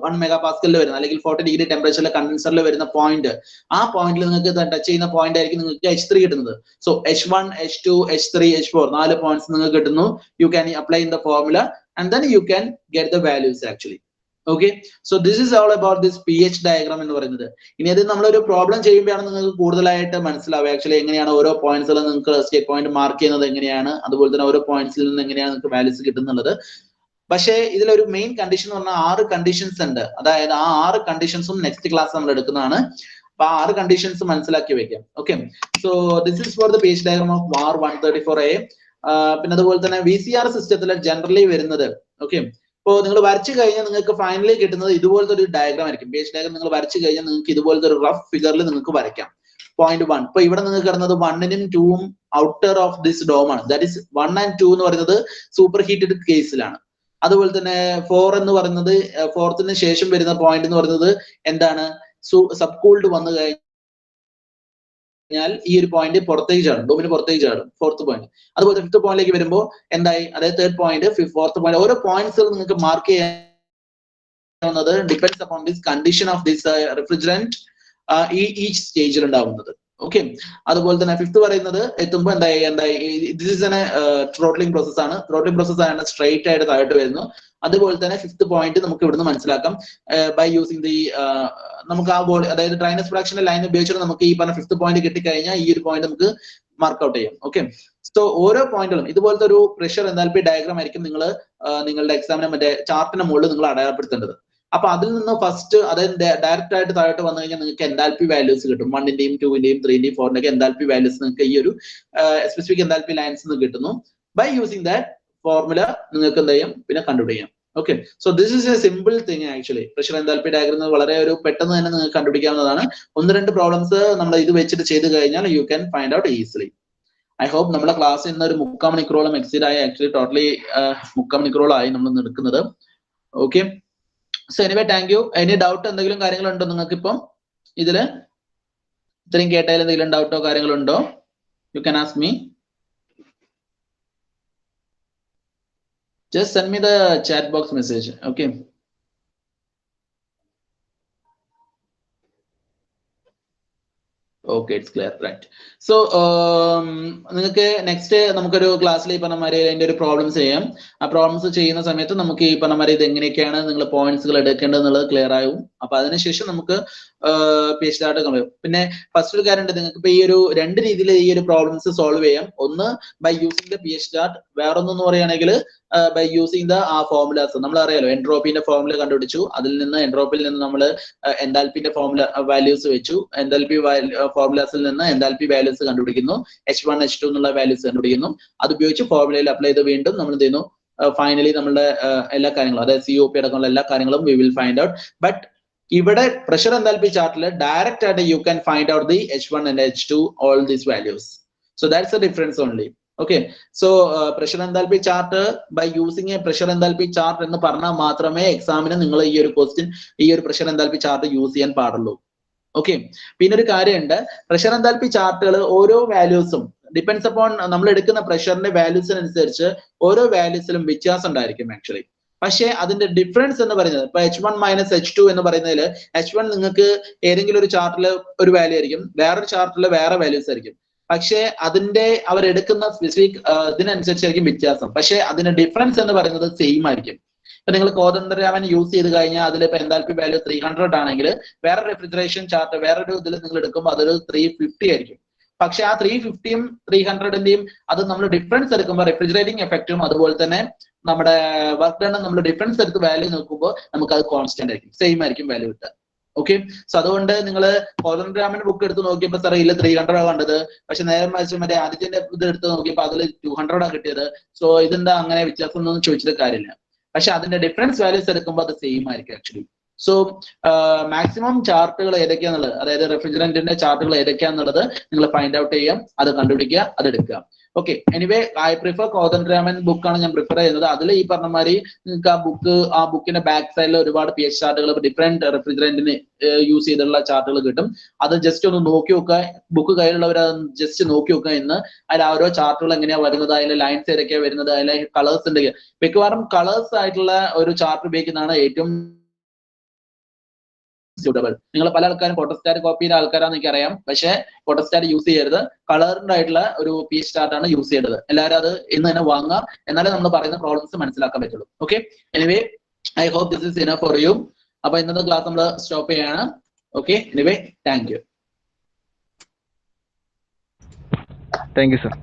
1 MPa വരുന്ന അല്ലെങ്കിൽ 40 ഡിഗ്രി ടെമ്പറേച്ചറിലെ കണ്ടൻസറിൽ വരുന്ന പോയിന്റ്, ആ പോയിന്റിൽ നിങ്ങൾക്ക് ടച്ച് ചെയ്യുന്ന പോയിന്റ് ആയിരിക്കും നിങ്ങൾക്ക് H3 കിട്ടുന്നത്. So H1, H2, H3, H4 4 points നിങ്ങൾക്ക് കിട്ടുന്നു. You can apply in the formula and then you can get the values actually. Okay, so this is all about this pH diagram എന്ന് പറയുന്നത്. ഇനി അത് നമ്മളൊരു പ്രോബ്ലം ചെയ്യുമ്പോഴാണ് നിങ്ങൾക്ക് കൂടുതലായിട്ട് മനസ്സിലാവുക ആക്ച്വലി എങ്ങനെയാണ് ഓരോ പോയിന്റ്സിലും നിങ്ങൾക്ക് സ്റ്റേറ്റ് പോയിന്റ് മാർക്ക് ചെയ്യുന്നത് എങ്ങനെയാണ്, അതുപോലെ തന്നെ ഓരോ പോയിന്റ്സിൽ നിന്ന് എങ്ങനെയാണ് നിങ്ങൾക്ക് വാല്യൂസ് കിട്ടുന്നുള്ളത്. പക്ഷേ ഇതിലൊരു മെയിൻ കണ്ടീഷൻ എന്ന് പറഞ്ഞാൽ 6 കണ്ടീഷൻസ് ഉണ്ട്. അതായത് ആ 6 കണ്ടീഷൻസും നെക്സ്റ്റ് ക്ലാസ് നമ്മൾ എടുക്കുന്നതാണ്. അപ്പൊ ആ 6 കണ്ടീഷൻസ് മനസ്സിലാക്കി വെക്കാം. Okay, so this is for the pH diagram of VAR 134A. പിന്നെ അതുപോലെ തന്നെ VCR സിസ്റ്റത്തിൽ ജനറലി വരുന്നത്, ഓക്കെ, ഇപ്പോൾ നിങ്ങൾ വരച്ചു കഴിഞ്ഞാൽ നിങ്ങൾക്ക് ഫൈനലി കിട്ടുന്നത് ഇതുപോലത്തെ ഒരു ഡയഗ്രാം ആയിരിക്കും. pH ഡയഗ്രാം നിങ്ങൾ വരച്ചു കഴിഞ്ഞാൽ നിങ്ങൾക്ക് ഇതുപോലത്തെ ഒരു റഫ് ഫിഗറിൽ നിങ്ങൾക്ക് വരയ്ക്കാം. പോയിന്റ് 1, ഇപ്പൊ ഇവിടെ നിങ്ങൾക്ക് കിടന്നത് 1നും 2ഉം ഔട്ടർ ഓഫ് ദിസ് ഡോം ആണ്. ദാറ്റ് ഈസ് 1 and 2 എന്ന് പറയുന്നത് സൂപ്പർ ഹീറ്റഡ് കേസിലാണ്. അതുപോലെ തന്നെ 4 എന്ന് പറയുന്നത് 4ന് ശേഷം വരുന്ന പോയിന്റ് എന്ന് പറയുന്നത് എന്താണ്? സബ് കൂൾഡ് വന്നു കഴിഞ്ഞാൽ ഈ ഒരു പോയിന്റ് പുറത്തേക്ക് ചാടും, ഡോമിന് പുറത്തേക്ക് ചാടും, 4th പോയിന്റ്. അതുപോലെ 5th പോയിന്റിലേക്ക് വരുമ്പോൾ എന്തായി? അതായത് 3rd പോയിന്റ്, 4th പോയിന്റ്. ഓരോ പോയിന്റ്സുകൾ നിങ്ങൾക്ക് മാർക്ക് ചെയ്യാവുന്നത് depends upon this condition of this refrigerant each സ്റ്റേജിൽ ഉണ്ടാവുന്നത്. ഓക്കെ, അതുപോലെ തന്നെ 5th പറയുന്നത് എത്തുമ്പോൾ എന്തായി this is a throttling process ആണ്. ത്രോട്ട്ലിംഗ് പ്രോസസ് ആണ്, സ്ട്രൈറ്റ് ആയിട്ട് താഴോട്ട് വരുന്നു. അതുപോലെ തന്നെ 5th പോയിന്റ് നമുക്ക് ഇവിടുന്ന് മനസ്സിലാക്കാം ബൈ യൂസിങ് ദി നമുക്ക് ആ ബോഡി, അതായത് ഡ്രൈനസ് ഫ്രാക്ഷന്റെ ലൈൻ ഉപയോഗിച്ചിട്ട് നമുക്ക് ഈ പറഞ്ഞ 5th പോയിന്റ് കിട്ടിക്കഴിഞ്ഞാൽ ഈ ഒരു പോയിന്റ് നമുക്ക് മാർക്ക് ഔട്ട് ചെയ്യാം. ഓക്കെ, സോ ഓരോ പോയിന്റുകളും ഇതുപോലത്തെ ഒരു പ്രഷർ എൻതാൽപ്പി ഡയഗ്രാം ആയിരിക്കും നിങ്ങൾ നിങ്ങളുടെ എക്സാമിന് മറ്റേ ചാർട്ടിന്റെ മുകളിൽ നിങ്ങൾ അടയാളപ്പെടുത്തേണ്ടത്. അപ്പൊ അതിൽ നിന്ന് ഫസ്റ്റ്, അതായത് ഡയറക്റ്റ് ആയിട്ട് താഴോട്ട് വന്നു കഴിഞ്ഞാൽ നിങ്ങൾക്ക് എൻതാൽപ്പി വാല്യൂസ് കിട്ടും. 1ന്റെയും 2ന്റെയും 3ന്റെയും 4ന്റെയും എൻതാൽപ്പി വാല്യൂസ് നിങ്ങൾക്ക് ഈ ഒരു സ്പെസിഫിക് എൻതാൽപ്പി ലൈൻസ് നിന്ന് കിട്ടുന്നു. ബൈ യൂസിങ് ദാറ്റ് ഫോർമുല നിങ്ങൾക്ക് എന്ത് ചെയ്യാം, പിന്നെ കണ്ടുപിടിക്കാം. Okay, so this is A simple thing actually. Pressure enthalpy diagram വളരെ ഒരു പെട്ടെന്ന് തന്നെ നിങ്ങൾക്ക് കണ്ടുപിടിക്കാവുന്നതാണ്. 1-2 പ്രോബ്ലംസ് നമ്മൾ ഇത് വെച്ചിട്ട് ചെയ്ത് കഴിഞ്ഞാൽ you can find out easily. I hope നമ്മുടെ ക്ലാസ് ഇന്ന് ഒരു 3/4 മണിക്കൂറോളം എക്സീഡ് ആയി. ആക്ച്വലി ടോട്ടലി 3/4 മണിക്കൂറോളം ആയി നമ്മൾ എടുക്കുന്നത്. Okay, so anyway thank you. Any doubt എന്തെങ്കിലും കാര്യങ്ങളുണ്ടോ നിങ്ങൾക്ക്? ഇപ്പം ഇതില് ഇത്രയും കേട്ടാൽ എന്തെങ്കിലും ഡൗട്ടോ കാര്യങ്ങളുണ്ടോ? You can ask me. Just send me the chat box message. Okay. Okay, it's clear, right? So നിങ്ങൾക്ക് നെക്സ്റ്റ് നമുക്കൊരു ക്ലാസ്സിൽ ഈ പറഞ്ഞമാതിരി അതിന്റെ ഒരു പ്രോബ്ലംസ് ചെയ്യാം. ആ പ്രോബ്ലംസ് ചെയ്യുന്ന സമയത്ത് നമുക്ക് ഈ പറഞ്ഞമാതിരി ഇത് എങ്ങനെയൊക്കെയാണ് നിങ്ങൾ പോയിന്റ്സുകൾ എടുക്കേണ്ടത് എന്നുള്ളത് ക്ലിയർ ആവും. അപ്പൊ അതിനുശേഷം നമുക്ക് pH ചാർട്ട് കഴിയും. പിന്നെ ഫസ്റ്റ് ഒരു കാര്യം ഉണ്ട്, നിങ്ങൾക്ക് ഇപ്പൊ ഈ ഒരു 2 രീതിയിൽ ഈ ഒരു പ്രോബ്ലംസ് സോൾവ് ചെയ്യാം. ഒന്ന് by using the pH chart, വേറൊന്നെന്ന് പറയുകയാണെങ്കിൽ ബൈ യൂസിങ് ദ ആ ഫോർമുലാസ്. നമ്മൾ അറിയാലോ എൻട്രോപ്പിന്റെ ഫോർമുല കണ്ടുപിടിച്ചു, അതിൽ നിന്ന് എൻട്രോപ്പിൽ നിന്ന് നമ്മൾ എൻതാൽപ്പിന്റെ ഫോർമുല വാല്യൂസ് വെച്ചു, എൻതാൽപ്പി ഫോർമുലാസിൽ നിന്ന് എൻതാൽപ്പി വാല്യൂസ് കണ്ടുപിടിക്കുന്നു, H1 H2 എന്നുള്ള വാല്യൂസ് കണ്ടുപിടിക്കുന്നു. അത് ഉപയോഗിച്ച് ഫോർമുലയിൽ അപ്ലൈ ചെയ്ത് വീണ്ടും നമ്മൾ എന്ത് ചെയ്യുന്നു, ഫൈനലി നമ്മുടെ എല്ലാ കാര്യങ്ങളും, അതായത് COP അടക്കമുള്ള എല്ലാ കാര്യങ്ങളും we will find out. But ഇവിടെ പ്രഷർ എൻതാൽപ്പി ചാർട്ടിൽ ഡയറക്റ്റ് ആയിട്ട് U can find out the H1 and H2 all these values. So that's the difference only. Okay, so pressure enthalpy chart by using a pressure enthalpy chart എന്ന് പറഞ്ഞാൽ മാത്രമേ എക്സാമിന് നിങ്ങൾ ഈ ഒരു ക്വസ്റ്റ്യൻ ഈ ഒരു പ്രഷർ എൻതാൽപ്പി ചാർട്ട് യൂസ് ചെയ്യാൻ പാടുള്ളൂ. ഓക്കെ, പിന്നെ ഒരു കാര്യമുണ്ട്, പ്രഷർ എൻതാൽപ്പി ചാർട്ടുകൾ ഓരോ വാല്യൂസും ഡിപ്പെൻഡ്സ് അപ്പോൺ നമ്മൾ എടുക്കുന്ന പ്രഷറിന്റെ വാല്യൂസിനനുസരിച്ച് ഓരോ വാല്യൂസിലും വ്യത്യാസം ഉണ്ടായിരിക്കും ആക്ച്വലി. പക്ഷേ അതിന്റെ ഡിഫറൻസ് എന്ന് പറയുന്നത് ഇപ്പൊ H1 - H2 എന്ന് പറയുന്നതിൽ H1 നിങ്ങൾക്ക് ഏതെങ്കിലും ഒരു ചാർട്ടിൽ ഒരു വാല്യൂ ആയിരിക്കും, വേറൊരു ചാർട്ടിൽ വേറെ വാല്യൂസ് ആയിരിക്കും. പക്ഷേ അതിന്റെ അവരെടുക്കുന്ന സ്പെസിഫിക് ഇതിനനുസരിച്ചായിരിക്കും വ്യത്യാസം. പക്ഷേ അതിന്റെ ഡിഫറൻസ് എന്ന് പറയുന്നത് സെയിം ആയിരിക്കും. ഇപ്പൊ നിങ്ങൾ കോതന്ത്രരാമൻ യൂസ് ചെയ്ത് കഴിഞ്ഞാൽ അതിൽ ഇപ്പൊ എൻതാൽപ്പി വാല്യൂ 300 ആണെങ്കിൽ വേറെ റെഫ്രിജറേഷൻ ചാർട്ട് വേറൊരു ഇതിൽ നിങ്ങൾ എടുക്കുമ്പോൾ അതൊരു 350 ആയിരിക്കും. പക്ഷെ ആ 350യും 300ന്റെയും അത് നമ്മൾ ഡിഫറൻസ് എടുക്കുമ്പോൾ റെഫ്രിജറേറ്റിംഗ് എഫക്റ്റും അതുപോലെ തന്നെ നമ്മുടെ വർക്ക് ഡൺ നമ്മൾ ഡിഫറൻസ് എടുത്ത് വാല്യൂ നോക്കുമ്പോൾ നമുക്ക് അത് കോൺസ്റ്റന്റ് ആയിരിക്കും, സെയിം ആയിരിക്കും വാല്യൂ കിട്ടുക. ഓക്കെ, സോ അതുകൊണ്ട് നിങ്ങൾ കോദണ്ഡരാമന്റെ ബുക്ക് എടുത്ത് നോക്കിയപ്പോൾ സാറേ ഇതിൽ 300 കണ്ടത്, പക്ഷെ നേരെ മറിച്ച് മറ്റേ ആദിത്യന്റെ ഇത് എടുത്ത് നോക്കിയപ്പോൾ അതിൽ 200 കിട്ടിയത്. സോ ഇതെന്താ അങ്ങനെ വ്യത്യാസം എന്നൊന്നും ചോദിച്ചിട്ട് കാര്യമില്ല, പക്ഷെ അതിന്റെ ഡിഫറൻസ് വാല്യൂസ് എടുക്കുമ്പോൾ അത് സെയിം ആയിരിക്കും ആക്ച്വലി. സോ മാക്സിമം ചാർട്ടുകൾ ഏതൊക്കെയാന്നുള്ളത്, അതായത് റെഫ്രിജറന്റിന്റെ ചാർട്ടുകൾ ഏതൊക്കെയാന്നുള്ളത് നിങ്ങൾ ഫൈൻഡ് ഔട്ട് ചെയ്യാം, അത് കണ്ടുപിടിക്കുക, അത് എടുക്കുക. ഓക്കെ, എനിവേ ഐ പ്രിഫർ കോദണ്ഡരാമൻ ബുക്കാണ് ഞാൻ പ്രിഫർ ചെയ്യുന്നത്. അതിൽ ഈ പറഞ്ഞ മാതിരി നിങ്ങൾക്ക് ആ ബുക്കിന്റെ ബാക്ക് സൈഡിൽ ഒരുപാട് പി എച്ച് ചാർട്ടുകൾ ഡിഫറെന്റ് റെഫ്രിജറന്റിന് യൂസ് ചെയ്തിട്ടുള്ള ചാർട്ടുകൾ കിട്ടും. അത് ജസ്റ്റ് ഒന്ന് നോക്കി നോക്കുക, ബുക്ക് കയ്യിലുള്ളവർ ജസ്റ്റ് നോക്കി നോക്കുക. ഇന്ന് അതിൽ ഓരോ ചാർട്ടുകൾ എങ്ങനെയാ വരുന്നത്, അതിലെ ലൈൻസ് ഏതൊക്കെയാണ് വരുന്നത്, അതിലെ കളേഴ്സ് ഉണ്ട്. മിക്കവാറും കളേഴ്സ് ആയിട്ടുള്ള ഒരു ചാർട്ട് ഉപയോഗിക്കുന്നതാണ് ഏറ്റവും സ്യൂട്ടബിൾ. നിങ്ങൾ പല ആൾക്കാരും ഫോട്ടോസ്റ്റാറ്റ് കോപ്പി ചെയ്ത ആൾക്കാരാന്ന് എനിക്കറിയാം, പക്ഷേ ഫോട്ടോസ്റ്റാറ്റ് യൂസ് ചെയ്യരുത്, കളറിന്റെ ആയിട്ടുള്ള ഒരു പി എച്ച് ചാർട്ട് ആണ് യൂസ് ചെയ്യേണ്ടത്. എല്ലാവരും അത് ഇന്ന് തന്നെ വാങ്ങുക, എന്നാലേ നമ്മൾ പറയുന്ന പ്രോബ്ലംസ് മനസ്സിലാക്കാൻ പറ്റുള്ളൂ. Okay, anyway I hope this is enough for you. അപ്പൊ ഇന്നത്തെ ക്ലാസ് നമ്മൾ സ്റ്റോപ്പ് ചെയ്യാണ്. Okay, anyway thank you. Thank you sir.